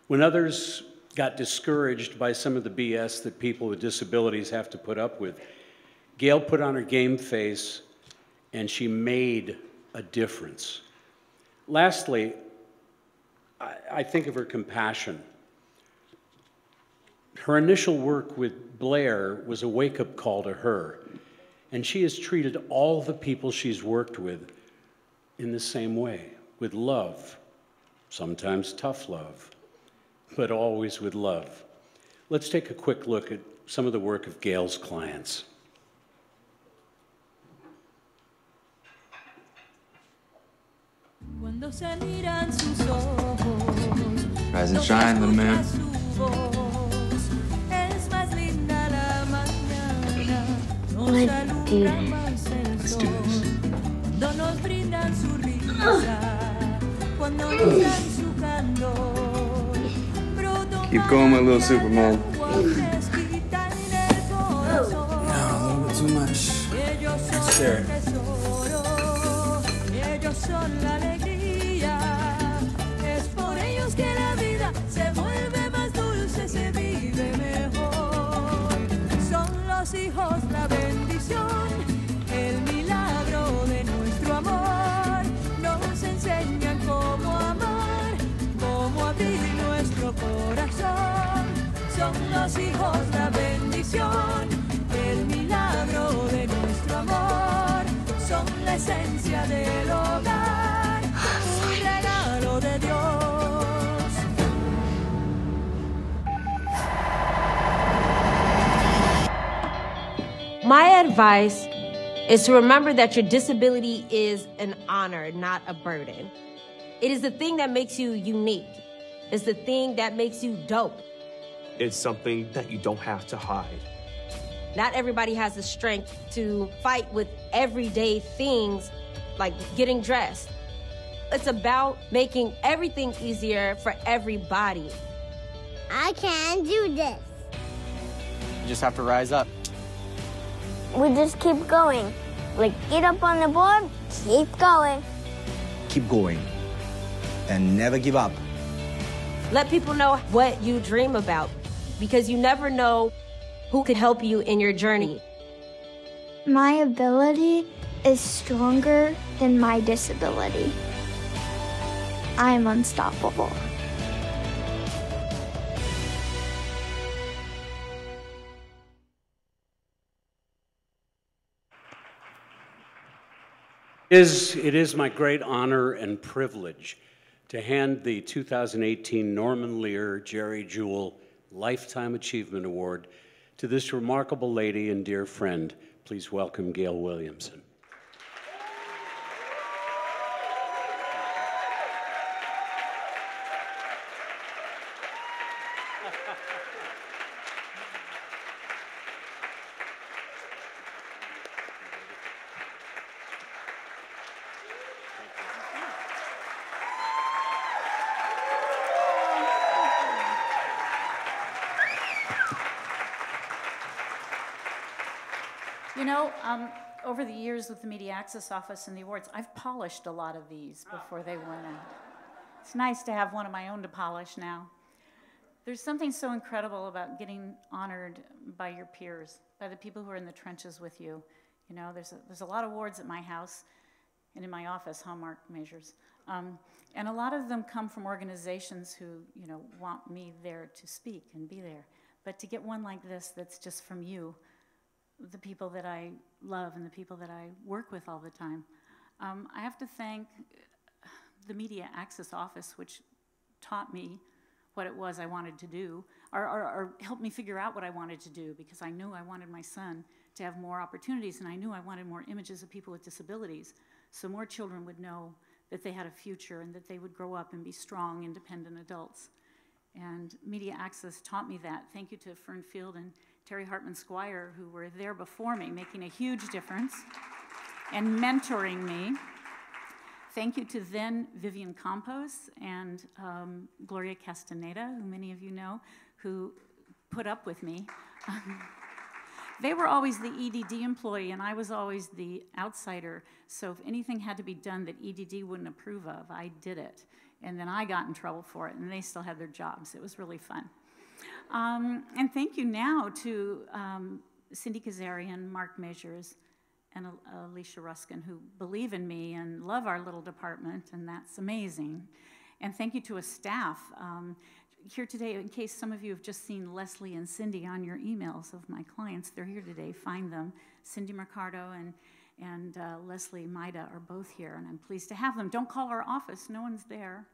When others got discouraged by some of the BS that people with disabilities have to put up with, Gail put on her game face and she made a difference. Lastly, I think of her compassion. Her initial work with Blair was a wake-up call to her, and she has treated all the people she's worked with in the same way, with love, sometimes tough love, but always with love. Let's take a quick look at some of the work of Gail's clients. Rise and shine, little man. Let's do this. Let's do this. Keep going, my little Superman. No, a little bit too much. Let's hear it. Ellos son la alegría, es por ellos que la vida se vuelve más dulce, se vive mejor. Son los hijos la bendición, el milagro de nuestro amor. Nos enseñan cómo amar, cómo abrir nuestro corazón. Son los hijos la bendición, el milagro de nuestro amor. Son la esencia del hogar, un regalo de Dios. My advice is to remember that your disability is an honor, not a burden. It is the thing that makes you unique. It's the thing that makes you dope. It's something that you don't have to hide. Not everybody has the strength to fight with everyday things like getting dressed. It's about making everything easier for everybody. I can do this. You just have to rise up. We just keep going. Like, get up on the board, keep going. Keep going. And never give up. Let people know what you dream about, because you never know who could help you in your journey. My ability is stronger than my disability. I'm unstoppable. It is my great honor and privilege to hand the 2018 Norman Lear Jerry Jewell Lifetime Achievement Award to this remarkable lady and dear friend. Please welcome Gail Williamson. You know, over the years with the Media Access Office and the awards, I've polished a lot of these before they went out. It's nice to have one of my own to polish now. There's something so incredible about getting honored by your peers, by the people who are in the trenches with you. You know, there's a lot of awards at my house and in my office, Hallmark measures. And a lot of them come from organizations who, you know, want me there to speak and be there. But to get one like this that's just from you, the people that I love and the people that I work with all the time. I have to thank the Media Access Office, which taught me what it was I wanted to do, or helped me figure out what I wanted to do, because I knew I wanted my son to have more opportunities, and I knew I wanted more images of people with disabilities, so more children would know that they had a future and that they would grow up and be strong, independent adults. And Media Access taught me that. Thank you to Fern Field and Terry Hartman Squire, who were there before me, making a huge difference and mentoring me. Thank you to then Vivian Campos and Gloria Castaneda, who many of you know, who put up with me. They were always the EDD employee, and I was always the outsider. So if anything had to be done that EDD wouldn't approve of, I did it. And then I got in trouble for it, and they still had their jobs. It was really fun. And thank you now to Cindy Kazarian, Mark Measures, and Alicia Ruskin, who believe in me and love our little department, and that's amazing. And thank you to a staff here today, in case some of you have just seen Leslie and Cindy on your emails of my clients. They're here today. Find them. Cindy Mercado and Leslie Maida are both here, and I'm pleased to have them. Don't call our office. No one's there.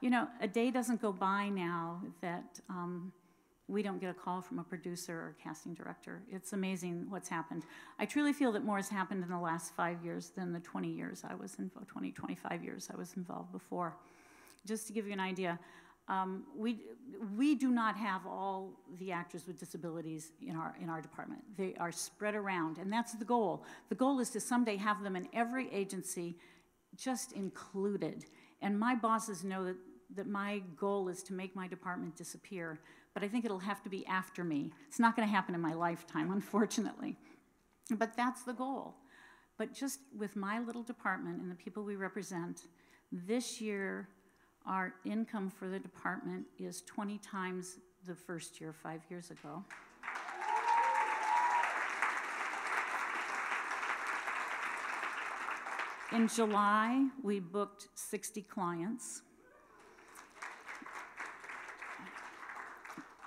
You know, a day doesn't go by now that we don't get a call from a producer or a casting director. It's amazing what's happened. I truly feel that more has happened in the last 5 years than the 20 years I was involved, 25 years I was involved before. Just to give you an idea, we do not have all the actors with disabilities in our department. They are spread around, and that's the goal. The goal is to someday have them in every agency just included. And my bosses know that my goal is to make my department disappear, but I think it'll have to be after me. It's not going to happen in my lifetime, unfortunately. But that's the goal. But just with my little department and the people we represent, this year our income for the department is 20 times the first year 5 years ago. In July, we booked 60 clients.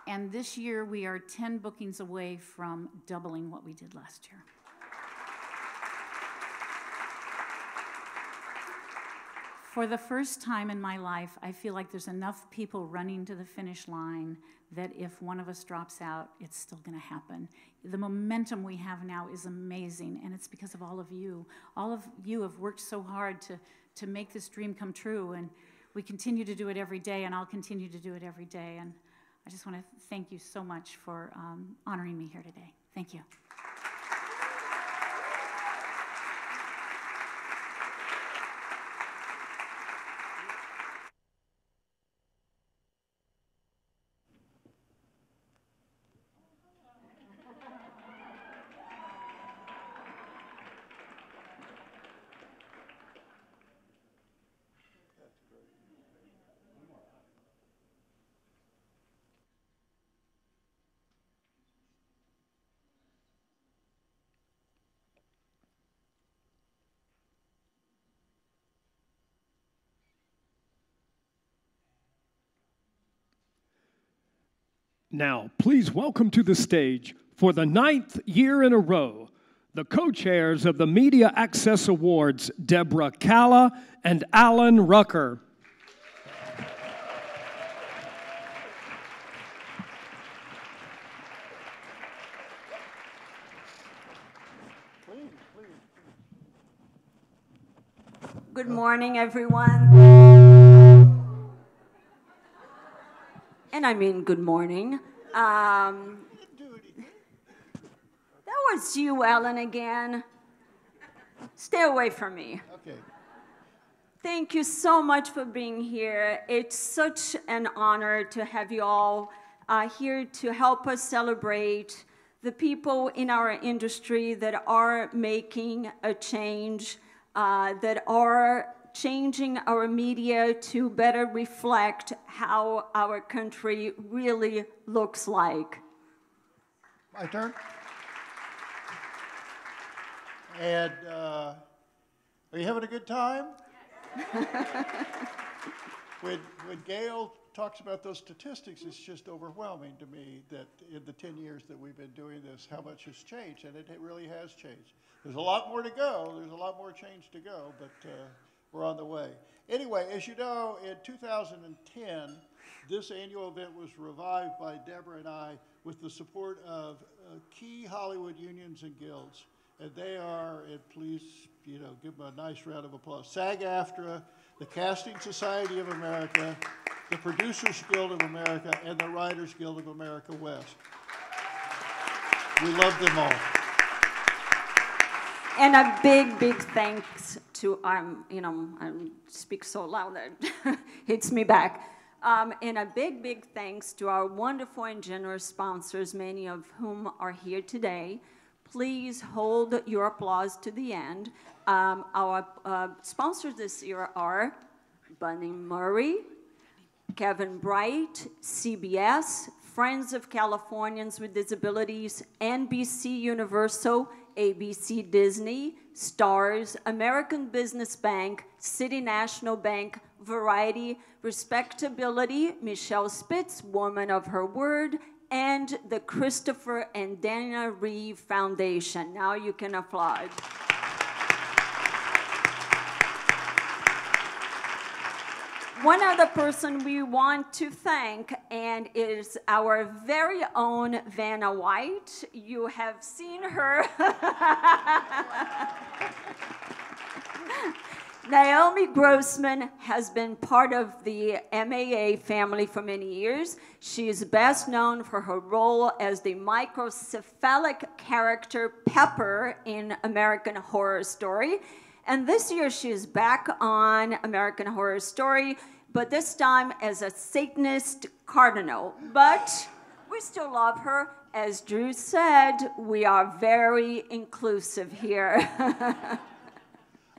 And this year, we are 10 bookings away from doubling what we did last year. For the first time in my life, I feel like there's enough people running to the finish line that if one of us drops out, it's still going to happen. The momentum we have now is amazing, and it's because of all of you. All of you have worked so hard to make this dream come true, and we continue to do it every day, and I'll continue to do it every day. And I just want to thank you so much for honoring me here today. Thank you. Now, please welcome to the stage, for the 9th year in a row, the co-chairs of the Media Access Awards, Deborah Calla and Alan Rucker. Good morning, everyone. And I mean good morning. That was you, Ellen, again. Stay away from me. Okay. Thank you so much for being here. It's such an honor to have you all here to help us celebrate the people in our industry that are making a change, that are changing our media to better reflect how our country really looks like. My turn? And are you having a good time? When Gail talks about those statistics, it's just overwhelming to me that in the 10 years that we've been doing this, how much has changed, and it really has changed. There's a lot more to go. There's a lot more change to go, but we're on the way. Anyway, as you know, in 2010, this annual event was revived by Deborah and I with the support of key Hollywood unions and guilds. And they are, and please, give them a nice round of applause, SAG-AFTRA, the Casting Society of America, the Producers Guild of America, and the Writers Guild of America West. We love them all. And a big, big thanks to, I speak so loud that it hits me back. And a big, big thanks to our wonderful and generous sponsors, many of whom are here today. Please hold your applause to the end. Our sponsors this year are Bunny Murray, Kevin Bright, CBS, Friends of Californians with Disabilities, NBC Universal, ABC Disney, Stars, American Business Bank, City National Bank, Variety, Respectability, Michelle Spitz, Woman of Her Word, and the Christopher and Dana Reeve Foundation. Now you can applaud. One other person we want to thank, and is our very own Vanna White. You have seen her. Naomi Grossman has been part of the MAA family for many years. She is best known for her role as the microcephalic character Pepper in American Horror Story. And this year she is back on American Horror Story, but this time as a Satanist cardinal. But we still love her. As Drew said, we are very inclusive here.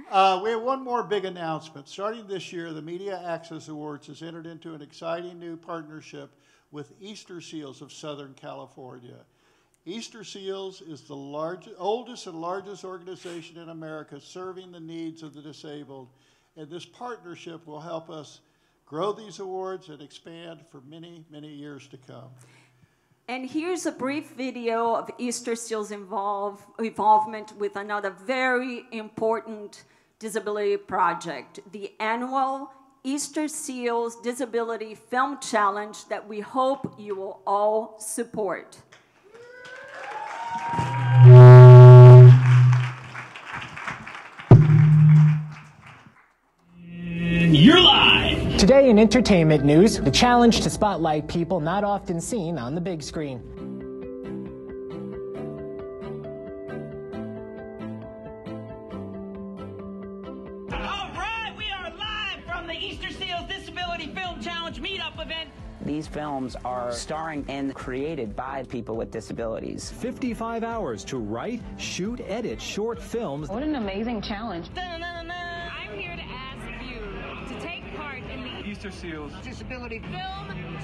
We have one more big announcement. Starting this year, the Media Access Awards has entered into an exciting new partnership with Easter Seals of Southern California. Easter Seals is the oldest and largest organization in America serving the needs of the disabled, and this partnership will help us grow these awards and expand for many, many years to come. And here's a brief video of Easter Seals' involvement with another very important disability project, the annual Easter Seals Disability Film Challenge that we hope you will all support. You're live! Today in entertainment news, the challenge to spotlight people not often seen on the big screen. All right, we are live from the Easter Seals Disability Film Challenge meetup event. These films are starring and created by people with disabilities. 55 hours to write, shoot, edit short films. What an amazing challenge. I'm here to ask you to take part in the Easter Seals Disability Film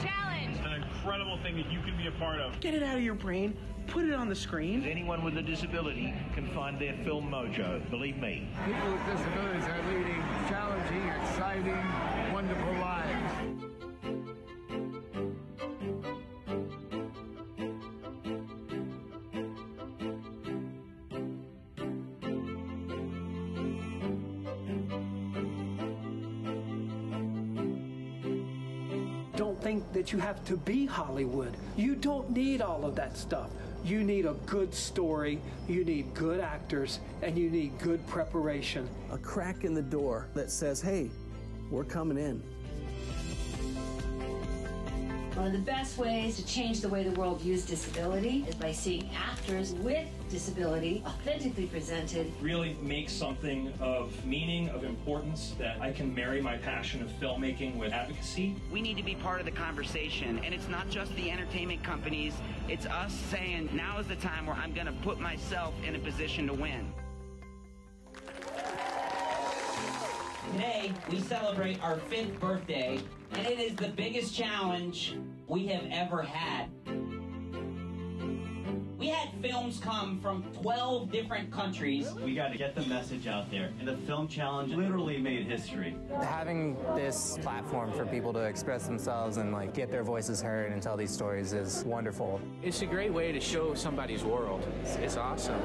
Challenge. It's an incredible thing that you can be a part of. Get it out of your brain, put it on the screen. Anyone with a disability can find their film mojo, believe me. People with disabilities are leading challenging, exciting, wonderful lives. Don't think that you have to be Hollywood. You don't need all of that stuff. You need a good story, you need good actors, and you need good preparation. A crack in the door that says, hey, we're coming in. One of the best ways to change the way the world views disability is by seeing actors with disability authentically presented. Really make something of meaning, of importance, that I can marry my passion of filmmaking with advocacy. We need to be part of the conversation, and it's not just the entertainment companies, it's us saying, now is the time where I'm gonna put myself in a position to win. Today, we celebrate our 5th birthday, and it is the biggest challenge we have ever had. We had films come from 12 different countries. We got to get the message out there, and the film challenge literally made history. Having this platform for people to express themselves and like get their voices heard and tell these stories is wonderful. It's a great way to show somebody's world. It's awesome.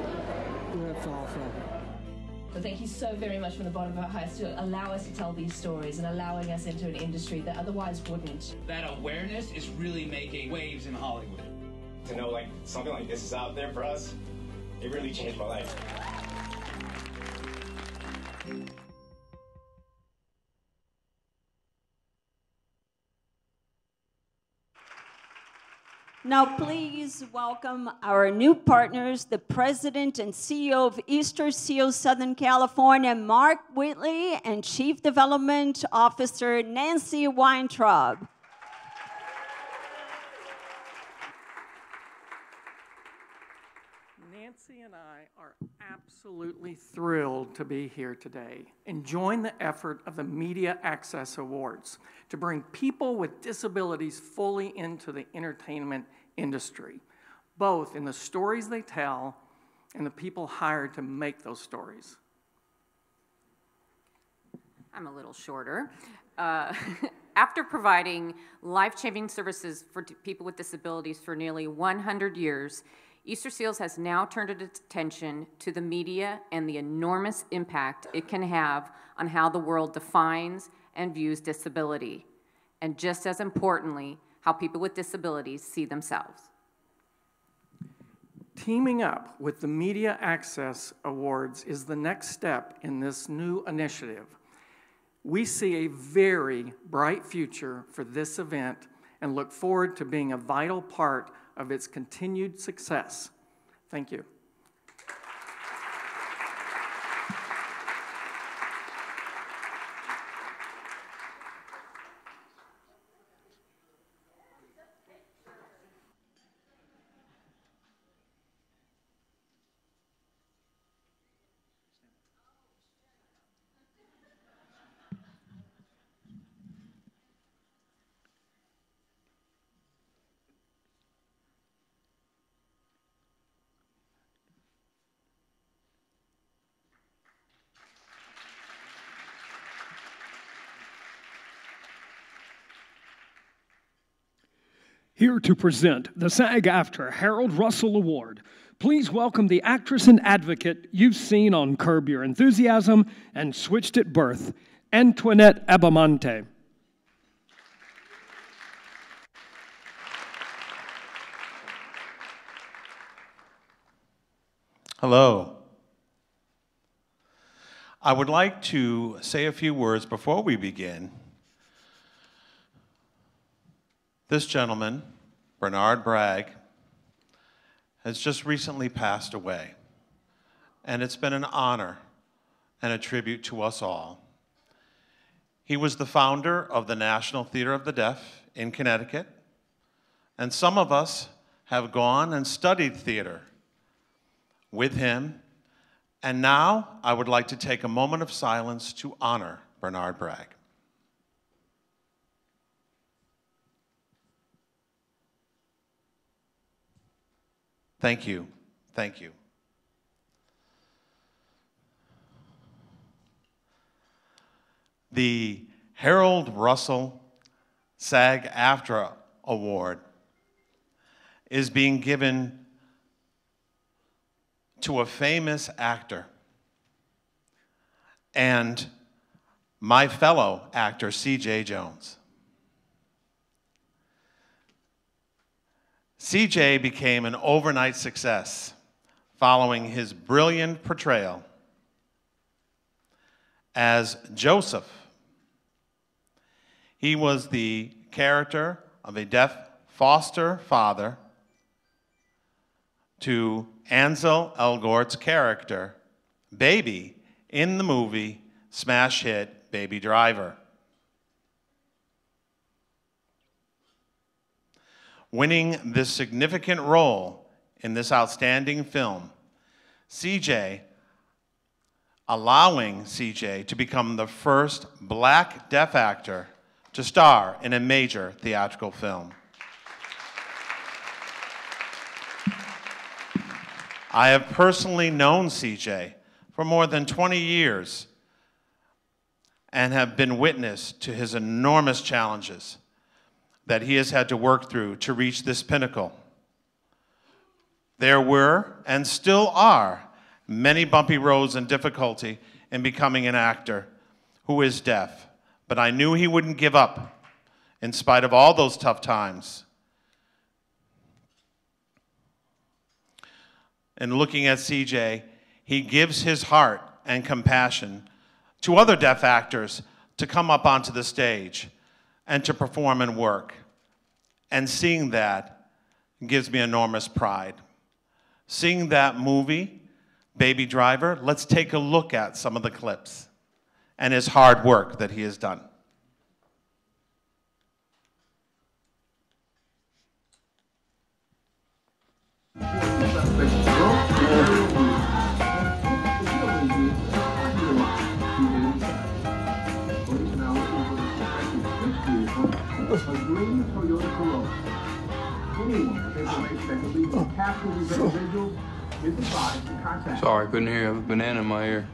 That's awesome. So thank you so very much from the bottom of our hearts to allow us to tell these stories and allowing us into an industry that otherwise wouldn't. That awareness is really making waves in Hollywood. To know like something like this is out there for us, it really changed my life. Now, please welcome our new partners, the President and CEO of Easter Seals Southern California, Mark Whitley, and Chief Development Officer, Nancy Weintraub. Nancy and I are absolutely thrilled to be here today and join the effort of the Media Access Awards to bring people with disabilities fully into the entertainment industry, both in the stories they tell and the people hired to make those stories. I'm a little shorter. After providing life-changing services for people with disabilities for nearly 100 years, Easter Seals has now turned its attention to the media and the enormous impact it can have on how the world defines and views disability, and just as importantly, how people with disabilities see themselves. Teaming up with the Media Access Awards is the next step in this new initiative. We see a very bright future for this event and look forward to being a vital part of its continued success. Thank you. Here to present the SAG-AFTRA Harold Russell Award, please welcome the actress and advocate you've seen on Curb Your Enthusiasm and Switched at Birth, Antoinette Abamonte. Hello. I would like to say a few words before we begin. This gentleman, Bernard Bragg, has just recently passed away, and it's been an honor and a tribute to us all. He was the founder of the National Theater of the Deaf in Connecticut, and some of us have gone and studied theater with him, and now I would like to take a moment of silence to honor Bernard Bragg. Thank you. Thank you. The Harold Russell SAG-AFTRA Award is being given to a famous actor and my fellow actor, C.J. Jones. C.J. became an overnight success following his brilliant portrayal as Joseph. He was the character of a deaf foster father to Ansel Elgort's character, Baby, in the movie smash hit Baby Driver. Winning this significant role in this outstanding film, allowing CJ to become the first black deaf actor to star in a major theatrical film. I have personally known CJ for more than 20 years and have been witness to his enormous challenges that he has had to work through to reach this pinnacle. There were, and still are, many bumpy roads and difficulty in becoming an actor who is deaf, but I knew he wouldn't give up in spite of all those tough times. And looking at CJ, he gives his heart and compassion to other deaf actors to come up onto the stage and to perform and work. And seeing that gives me enormous pride. Seeing that movie, Baby Driver, let's take a look at some of the clips and his hard work that he has done. Sorry, couldn't hear you. I have a banana in my ear.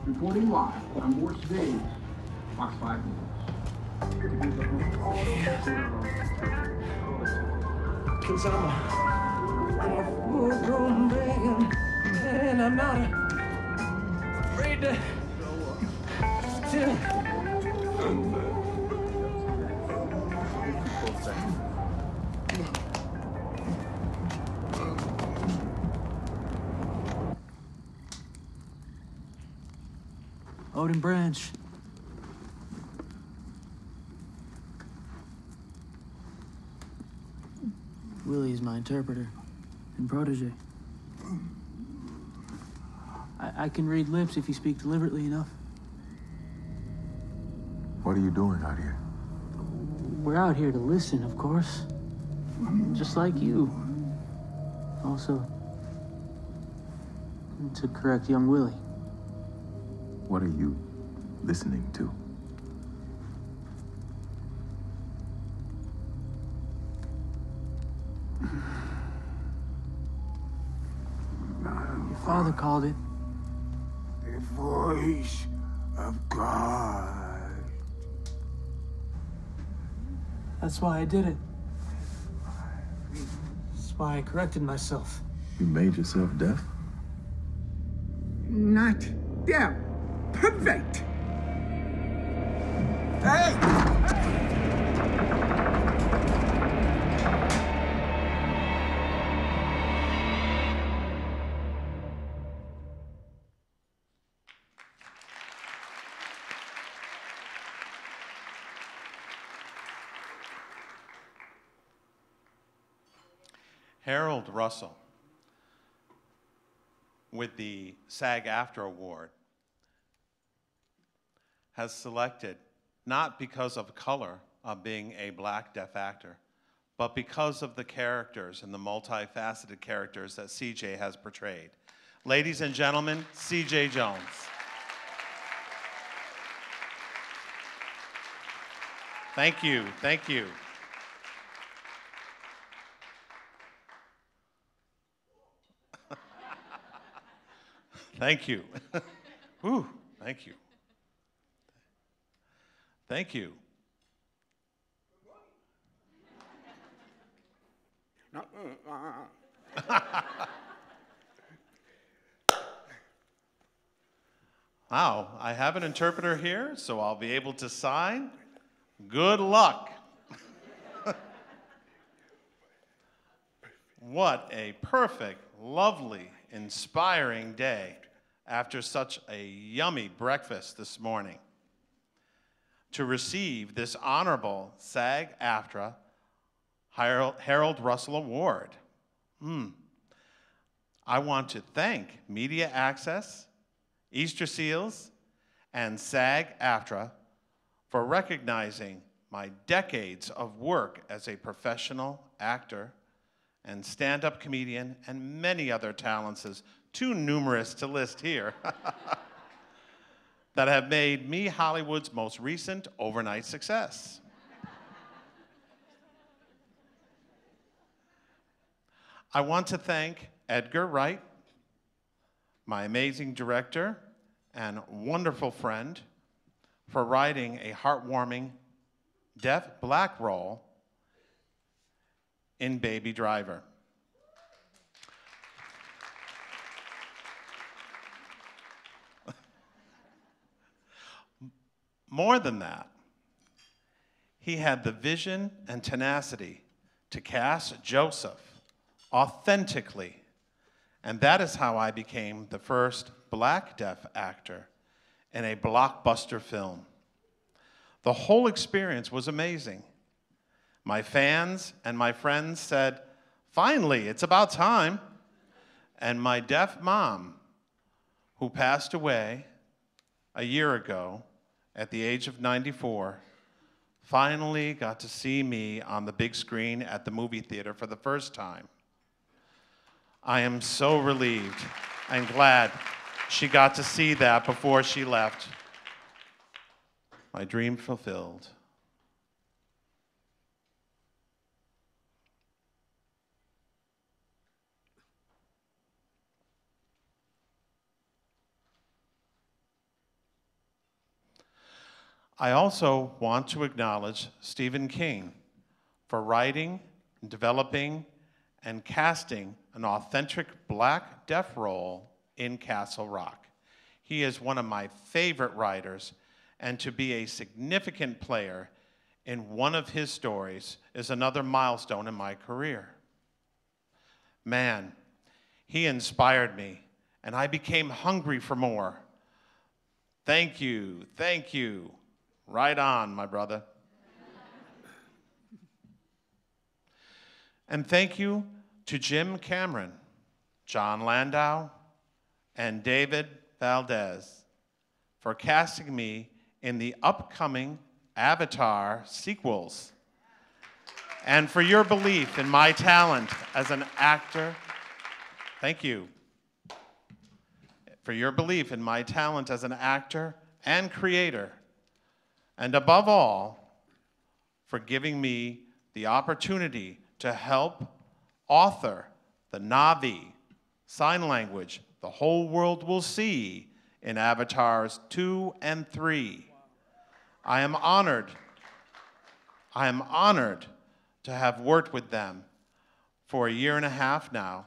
Reporting live on board today's Fox 5 News. Cause I'm a full-grown man, and I'm not afraid to Odin Branch. Willie is my interpreter and protege. I can read lips if you speak deliberately enough. What are you doing out here? We're out here to listen, of course. Just like you. Also, to correct young Willie. What are you listening to? Your father called it. The voice of God. That's why I did it. That's why I corrected myself. You made yourself deaf? Not deaf. Perfect. Hey! Harold Russell, with the SAG-AFTRA Award, has selected, not because of color of being a black deaf actor, but because of the characters and the multifaceted characters that CJ has portrayed. Ladies and gentlemen, CJ Jones. Thank you, thank you. Thank you. Ooh, thank you. Thank you. Wow, I have an interpreter here, so I'll be able to sign. Good luck. What a perfect, lovely, inspiring day after such a yummy breakfast this morning. To receive this honorable SAG-AFTRA Harold Russell Award. I want to thank Media Access, Easter Seals, and SAG-AFTRA for recognizing my decades of work as a professional actor and stand-up comedian and many other talents, too numerous to list here, that have made me Hollywood's most recent overnight success. I want to thank Edgar Wright, my amazing director and wonderful friend, for writing a heartwarming deaf black role in Baby Driver. More than that, he had the vision and tenacity to cast Joseph authentically, and that is how I became the first black deaf actor in a blockbuster film. The whole experience was amazing. My fans and my friends said, "Finally, it's about time." And my deaf mom, who passed away a year ago at the age of 94, finally got to see me on the big screen at the movie theater for the first time. I am so relieved and glad she got to see that before she left. My dream fulfilled. I also want to acknowledge Stephen King for writing, developing, and casting an authentic black deaf role in Castle Rock. He is one of my favorite writers, and to be a significant player in one of his stories is another milestone in my career. Man, he inspired me, and I became hungry for more. Thank you, thank you. Right on, my brother. And thank you to Jim Cameron, John Landau, and David Valdez for casting me in the upcoming Avatar sequels, and for your belief in my talent as an actor. Thank you. For your belief in my talent as an actor and creator, and above all, for giving me the opportunity to help author the Na'vi sign language the whole world will see in Avatars 2 and 3. I am honored to have worked with them for a year and a half now,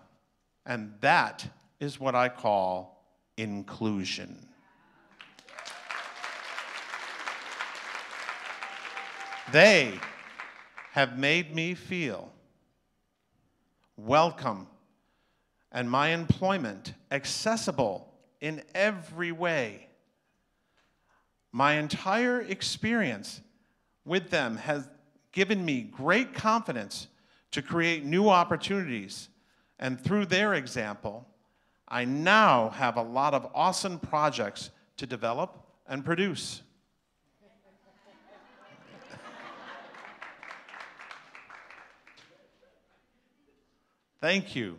and that is what I call inclusion. They have made me feel welcome and my employment accessible in every way. My entire experience with them has given me great confidence to create new opportunities, and through their example, I now have a lot of awesome projects to develop and produce. Thank you,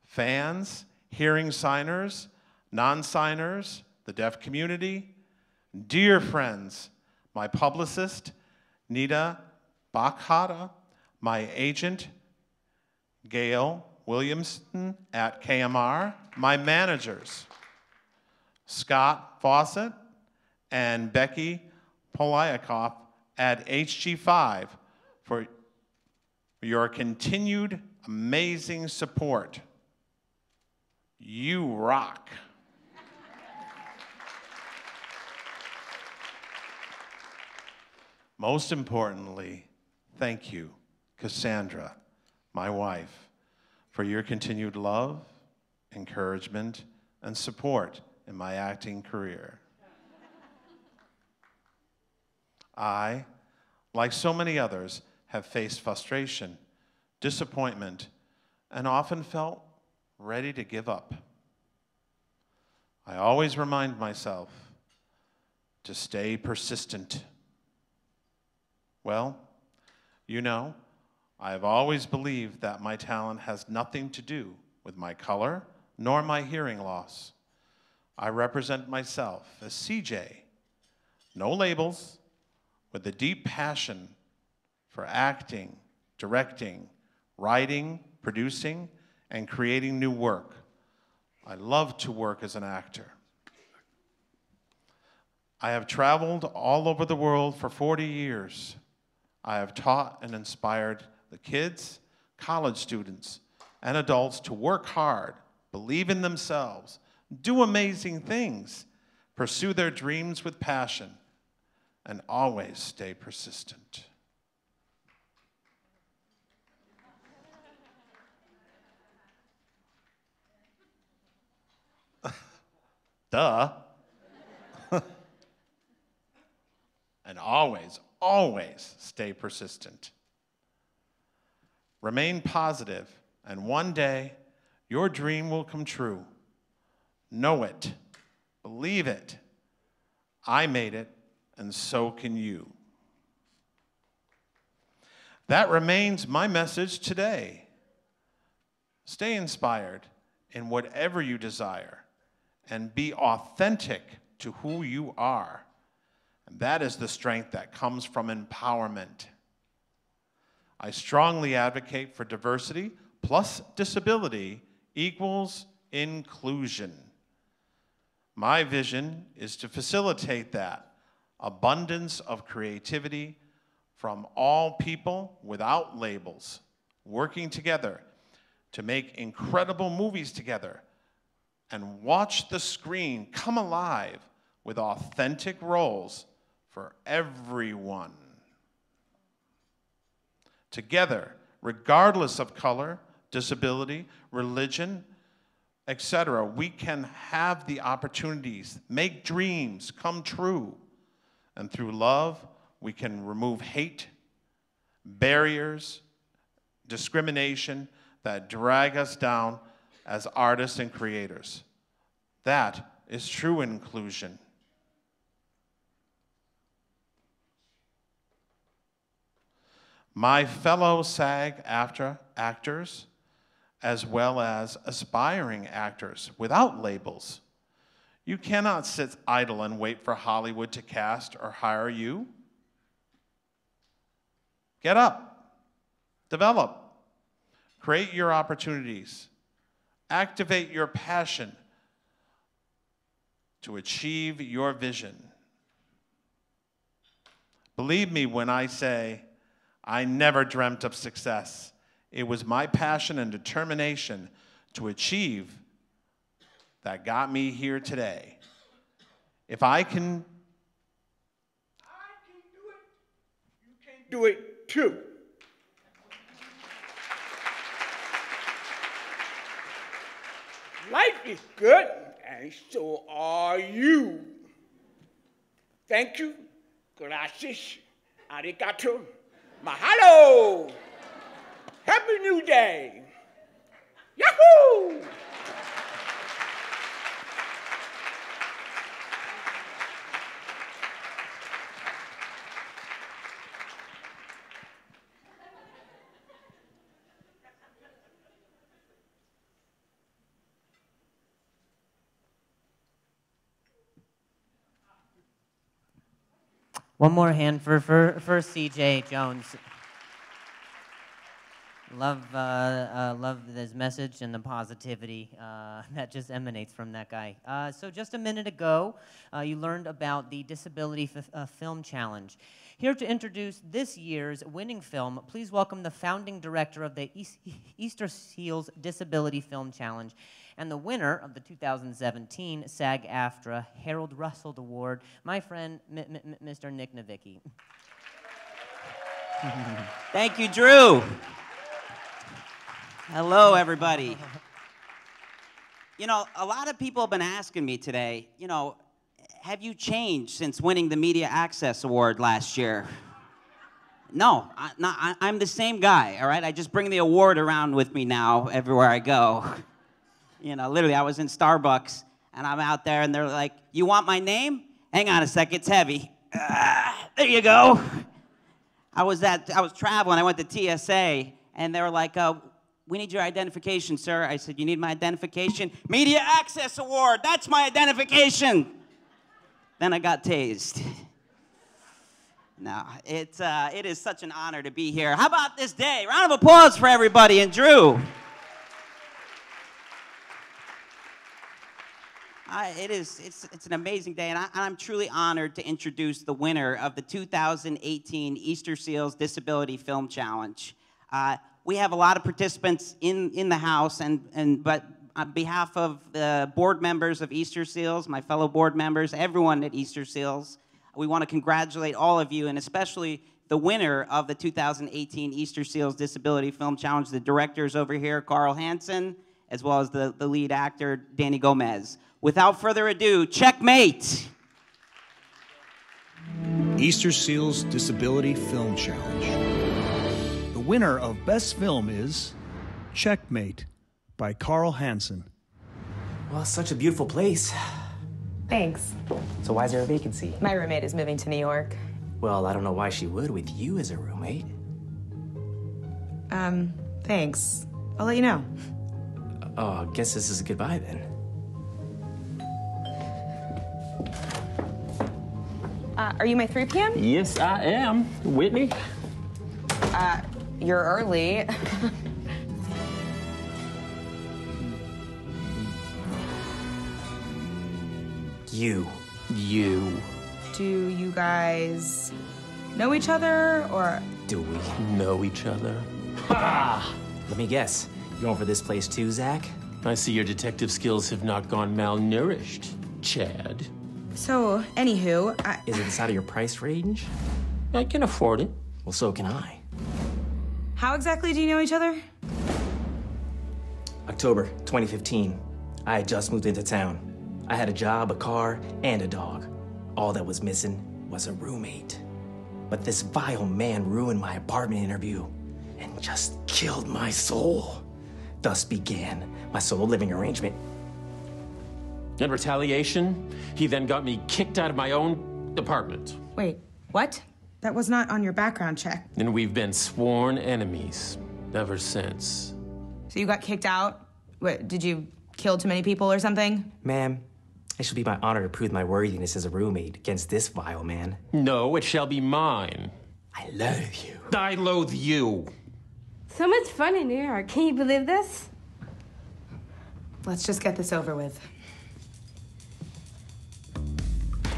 fans, hearing signers, non-signers, the deaf community, dear friends, my publicist, Nita Bakhata, my agent, Gail Williamson at KMR, my managers, Scott Fawcett and Becky Polyakoff at HG5 for your continued amazing support. You rock. Most importantly, thank you, Cassandra, my wife, for your continued love, encouragement, and support in my acting career. I, like so many others, have faced frustration, disappointment, and often felt ready to give up. I always remind myself to stay persistent. Well, you know, I have always believed that my talent has nothing to do with my color nor my hearing loss. I represent myself as CJ, no labels, with a deep passion for acting, directing, writing, producing, and creating new work. I love to work as an actor. I have traveled all over the world for 40 years. I have taught and inspired the kids, college students, and adults to work hard, believe in themselves, do amazing things, pursue their dreams with passion, and always stay persistent. Duh. And always, always stay persistent. Remain positive, and one day, your dream will come true. Know it. Believe it. I made it, and so can you. That remains my message today. Stay inspired in whatever you desire, and be authentic to who you are. And that is the strength that comes from empowerment. I strongly advocate for diversity plus disability equals inclusion. My vision is to facilitate that abundance of creativity from all people without labels, working together to make incredible movies together and watch the screen come alive with authentic roles for everyone. Together, regardless of color, disability, religion, etc., we can have the opportunities, make dreams come true. And through love, we can remove hate, barriers, discrimination that drag us down as artists and creators. That is true inclusion. My fellow SAG-AFTRA actors, as well as aspiring actors without labels, you cannot sit idle and wait for Hollywood to cast or hire you. Get up, develop, create your opportunities, activate your passion to achieve your vision. Believe me when I say, I never dreamt of success. It was my passion and determination to achieve that got me here today. If I can do it too. Life is good, and so are you. Thank you, gracias, arigato, mahalo. Happy New Day. Yahoo! One more hand for CJ Jones. Love this message and the positivity that just emanates from that guy. So just a minute ago, you learned about the Disability Film Challenge. Here to introduce this year's winning film, please welcome the founding director of the Easter Seals Disability Film Challenge and the winner of the 2017 SAG-AFTRA Harold Russell Award, my friend, Mr. Nick Nowicki. Thank you, Drew. Hello, everybody. You know, a lot of people have been asking me today, you know, have you changed since winning the Media Access Award last year? No, I'm the same guy, all right? I just bring the award around with me now everywhere I go. You know, literally, I was in Starbucks, and I'm out there, and they're like, you want my name? Hang on a sec, it's heavy. There you go. I was traveling, I went to TSA, and they were like, we need your identification, sir. I said, you need my identification? Media Access Award, that's my identification. Then I got tased. No, it is such an honor to be here. How about this day? Round of applause for everybody and Drew. It's an amazing day, and I'm truly honored to introduce the winner of the 2018 Easter Seals Disability Film Challenge. We have a lot of participants in the house, but on behalf of the board members of Easter Seals, my fellow board members, everyone at Easter Seals, we want to congratulate all of you, and especially the winner of the 2018 Easter Seals Disability Film Challenge, the directors over here, Carl Hansen, as well as the lead actor, Danny Gomez. Without further ado, checkmate! Easter Seals Disability Film Challenge. The winner of Best Film is Checkmate by Carl Hansen. Well, it's such a beautiful place. Thanks. So why is there a vacancy? My roommate is moving to New York. Well, I don't know why she would with you as a roommate. Thanks. I'll let you know. Oh, I guess this is a goodbye then. Are you my 3 p.m.? Yes, I am. Whitney? You're early. You. Do you guys know each other, or? Do we know each other? Ah! Let me guess. You going for this place too, Zach? I see your detective skills have not gone malnourished, Chad. So, anywho, Is it inside of your price range? I can afford it. Well, so can I. How exactly do you know each other? October 2015. I had just moved into town. I had a job, a car, and a dog. All that was missing was a roommate. But this vile man ruined my apartment interview and just killed my soul. Thus began my solo living arrangement. In retaliation, he then got me kicked out of my own apartment. Wait, what? That was not on your background check. And we've been sworn enemies ever since. So you got kicked out? What, did you kill too many people or something? Ma'am, it should be my honor to prove my worthiness as a roommate against this vile man. No, it shall be mine. I loathe you. I loathe you. So much fun in New York. Can you believe this? Let's just get this over with.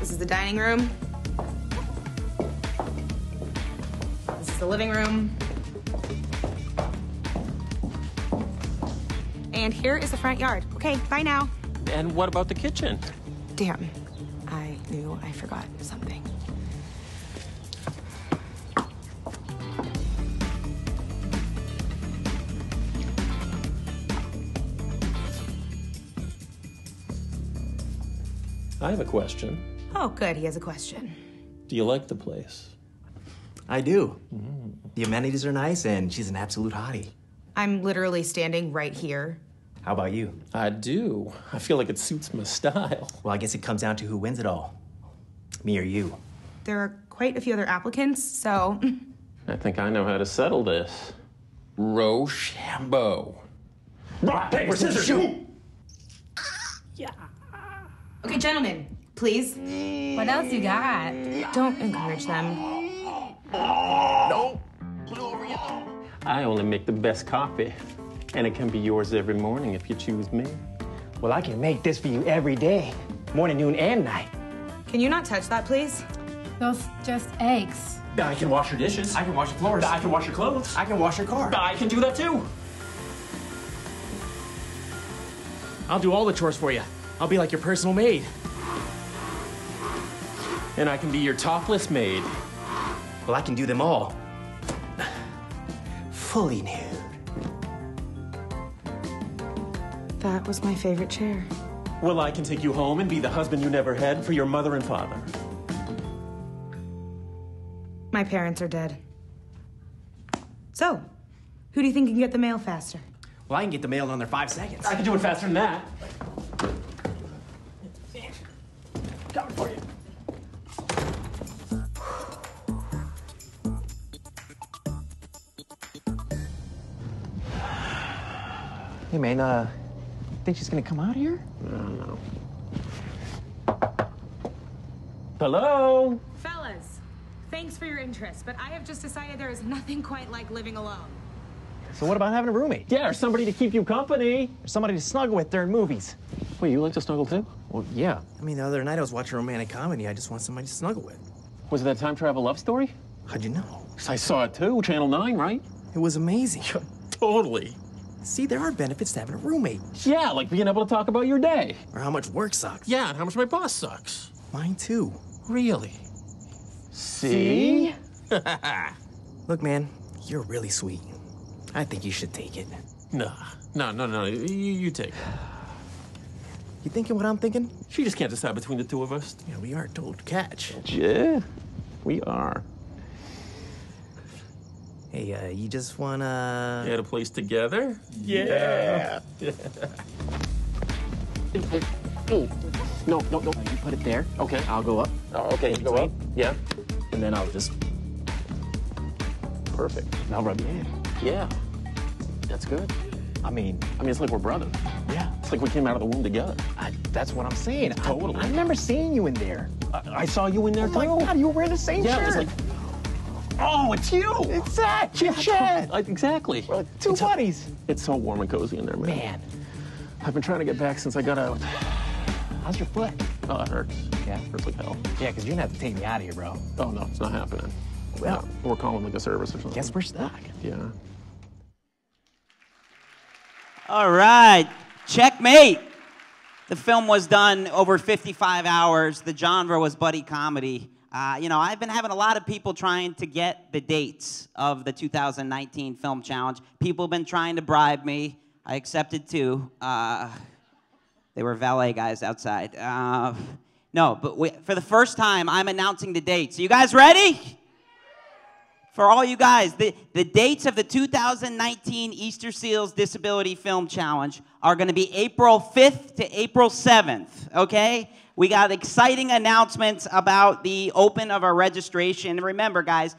This is the dining room. This is the living room. And here is the front yard. Okay, bye now. And what about the kitchen? Damn, I knew I forgot something. I have a question. Oh, good, he has a question. Do you like the place? I do. The amenities are nice, and she's an absolute hottie. I'm literally standing right here. How about you? I do. I feel like it suits my style. Well, I guess it comes down to who wins it all. Me or you. There are quite a few other applicants, so... I think I know how to settle this. Rochambeau. Rock, paper, scissors, shoot! Okay, gentlemen, please. What else you got? Don't encourage them. No. I only make the best coffee, and it can be yours every morning if you choose me. Well, I can make this for you every day, morning, noon, and night. Can you not touch that, please? Those just eggs. I can wash your dishes. I can wash your floors. I can wash your clothes. I can wash your car. I can do that too. I'll do all the chores for you. I'll be like your personal maid. And I can be your topless maid. Well, I can do them all. Fully nude. That was my favorite chair. Well, I can take you home and be the husband you never had for your mother and father. My parents are dead. So, who do you think can get the mail faster? Well, I can get the mail in under 5 seconds. I can do it faster than that. Coming for you. Hey, man, think she's gonna come out here? I don't know. Hello? Fellas, thanks for your interest, but I have just decided there is nothing quite like living alone. So what about having a roommate? Yeah, or somebody to keep you company. Or somebody to snuggle with during movies. Wait, you like to snuggle too? Well, yeah. I mean, the other night I was watching a romantic comedy. I just want somebody to snuggle with. Was it that time travel love story? How'd you know? 'Cause I saw it too, Channel 9, right? It was amazing. Totally. See, there are benefits to having a roommate. Yeah, like being able to talk about your day. Or how much work sucks. Yeah, and how much my boss sucks. Mine too. Really? See? Look, man, you're really sweet. I think you should take it. No. You take it. You thinking what I'm thinking? She just can't decide between the two of us. Yeah, we are told to catch. Yeah, we are. Hey, you just wanna... Get a place together? Yeah. No. You put it there. Okay. I'll go up. Oh, okay, you go up. Yeah. And then I'll just... Perfect. I'll rub you in. Yeah. That's good. I mean, it's like we're brothers. Yeah. It's like we came out of the womb together. That's what I'm saying. Totally. I remember seeing you in there. I saw you in there too. Oh my God, you were wearing the same shirt. Yeah, it was like... Oh, it's you! It's that! Chad! Exactly. We're like two buddies. It's so warm and cozy in there, man. Man. I've been trying to get back since I got out. How's your foot? Oh, it hurts. Yeah? Hurts like hell. Yeah, because you're gonna have to take me out of here, bro. Oh, no, it's not happening. Well, no, we're calling like a service or something. Guess we're stuck. Yeah. All right, checkmate. The film was done over 55 hours. The genre was buddy comedy. I've been having a lot of people trying to get the dates of the 2019 Film Challenge. People have been trying to bribe me. I accepted too. They were valet guys outside. For the first time, I'm announcing the dates. Are you guys ready? For all you guys, the dates of the 2019 Easter Seals Disability Film Challenge are going to be April 5th to April 7th, okay? We got exciting announcements about the open of our registration. And remember, guys,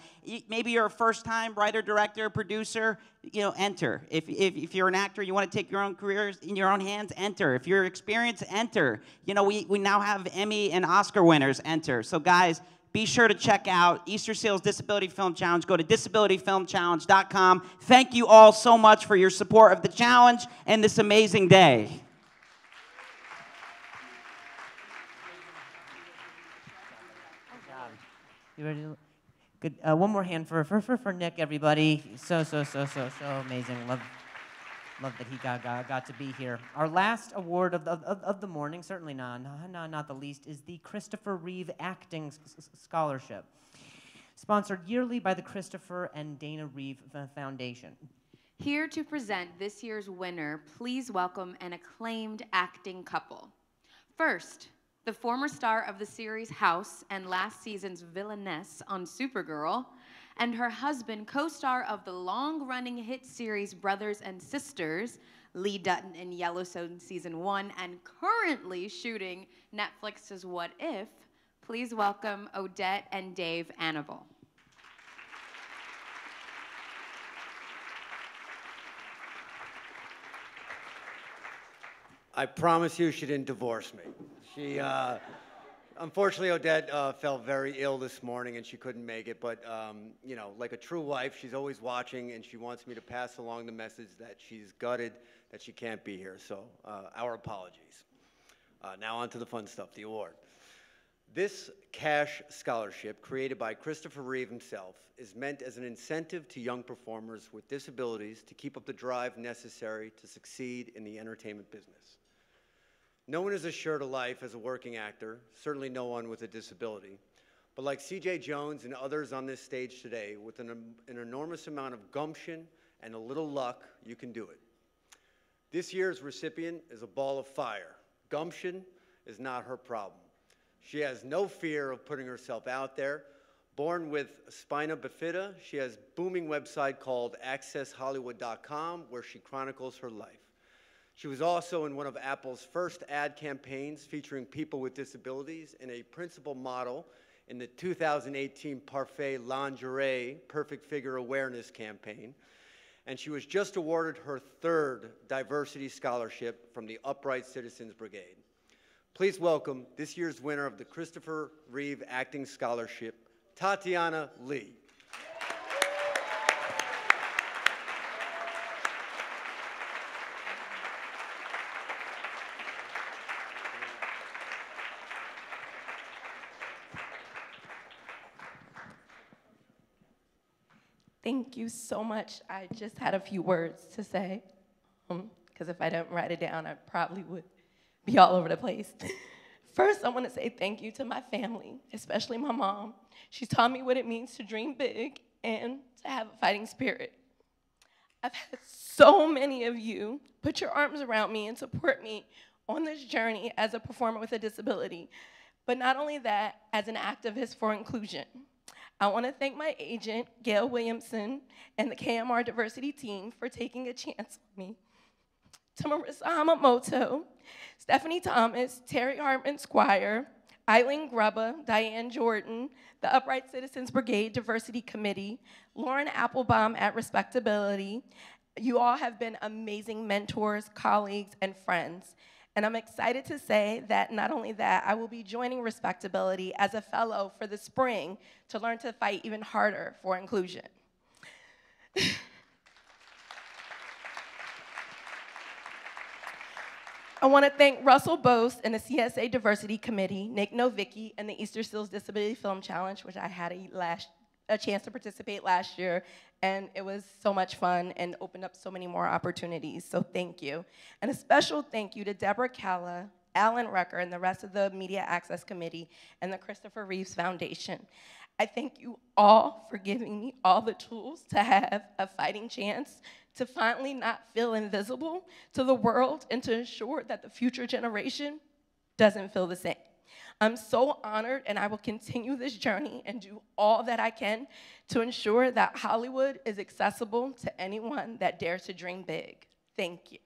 maybe you're a first-time writer, director, producer, enter. If you're an actor, you want to take your own careers in your own hands, enter. If you're experienced, enter. We now have Emmy and Oscar winners, enter. So, guys, be sure to check out Easter Seals Disability Film Challenge. Go to disabilityfilmchallenge.com. Thank you all so much for your support of the challenge and this amazing day. You ready? Good. One more hand for Nick, everybody. So amazing. Love. Love that he got to be here. Our last award of the morning, certainly not the least, is the Christopher Reeve Acting Scholarship, sponsored yearly by the Christopher and Dana Reeve Foundation. Here to present this year's winner, please welcome an acclaimed acting couple. First, the former star of the series House and last season's villainess on Supergirl, and her husband, co-star of the long-running hit series Brothers and Sisters, Lee Dutton in Yellowstone Season 1, and currently shooting Netflix's What If, please welcome Odette and Dave Annable. I promise you she didn't divorce me. She, unfortunately, Odette felt very ill this morning and she couldn't make it, but you know, like a true wife, she's always watching and she wants me to pass along the message that she's gutted that she can't be here, so our apologies. Now on to the fun stuff, the award. This cash scholarship, created by Christopher Reeve himself, is meant as an incentive to young performers with disabilities to keep up the drive necessary to succeed in the entertainment business. No one is assured a life as a working actor, certainly no one with a disability. But like C.J. Jones and others on this stage today, with an enormous amount of gumption and a little luck, you can do it. This year's recipient is a ball of fire. Gumption is not her problem. She has no fear of putting herself out there. Born with spina bifida, she has a booming website called accesshollywood.com where she chronicles her life. She was also in one of Apple's first ad campaigns featuring people with disabilities and a principal model in the 2018 Parfait Lingerie Perfect Figure Awareness campaign. And she was just awarded her third diversity scholarship from the Upright Citizens Brigade. Please welcome this year's winner of the Christopher Reeve Acting Scholarship, Tatiana Lee. Thank you so much. I just had a few words to say, because if I didn't write it down, I probably would be all over the place. First, I want to say thank you to my family, especially my mom. She's taught me what it means to dream big and to have a fighting spirit. I've had so many of you put your arms around me and support me on this journey as a performer with a disability, but not only that, as an activist for inclusion. I want to thank my agent, Gail Williamson, and the KMR diversity team for taking a chance on me. To Marissa Hamamoto, Stephanie Thomas, Terry Hartman Squire, Eileen Grubba, Diane Jordan, the Upright Citizens Brigade Diversity Committee, Lauren Applebaum at Respectability. You all have been amazing mentors, colleagues, and friends. And I'm excited to say that not only that, I will be joining Respectability as a fellow for the spring to learn to fight even harder for inclusion. I want to thank Russell Bose and the CSA Diversity Committee, Nick Novicki, and the Easter Seals Disability Film Challenge, which I had a chance to participate last year, and it was so much fun and opened up so many more opportunities, so thank you. And a special thank you to Deborah Calla, Alan Rucker, and the rest of the Media Access Committee and the Christopher Reeves Foundation. I thank you all for giving me all the tools to have a fighting chance to finally not feel invisible to the world and to ensure that the future generation doesn't feel the same. I'm so honored, and I will continue this journey and do all that I can to ensure that Hollywood is accessible to anyone that dares to dream big. Thank you.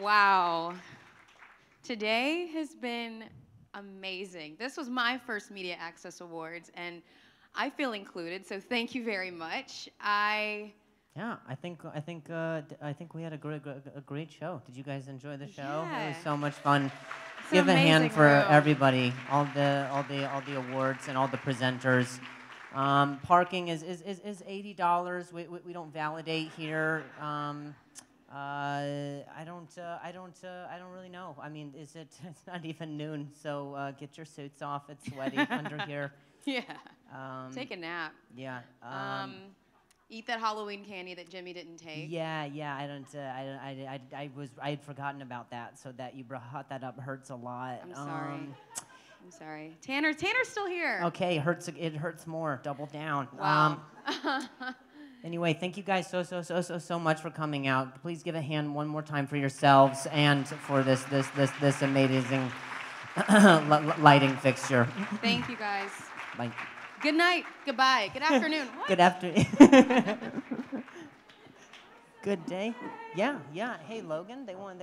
Wow. Today has been amazing. This was my first Media Access Awards, and I feel included, so thank you very much. Yeah, I think we had a great show. Did you guys enjoy the show? Yeah. It was so much fun Give a hand amazing for room. everybody, all the awards and all the presenters. Parking is $80. We don't validate here. I don't really know. I mean, it's not even noon, so get your suits off. It's sweaty under here. Yeah. Take a nap. Yeah. Eat that Halloween candy that Jimmy didn't take. Yeah. I had forgotten about that, so that you brought that up hurts a lot. I'm sorry. I'm sorry. Tanner's still here. Okay, it hurts more. Double down. Wow. Anyway, thank you guys so much for coming out. Please give a hand one more time for yourselves and for this amazing lighting fixture. Thank you guys. Bye. Good night. Goodbye. Good afternoon. What? Good afternoon. Good day. Yeah. Hey, Logan. They won.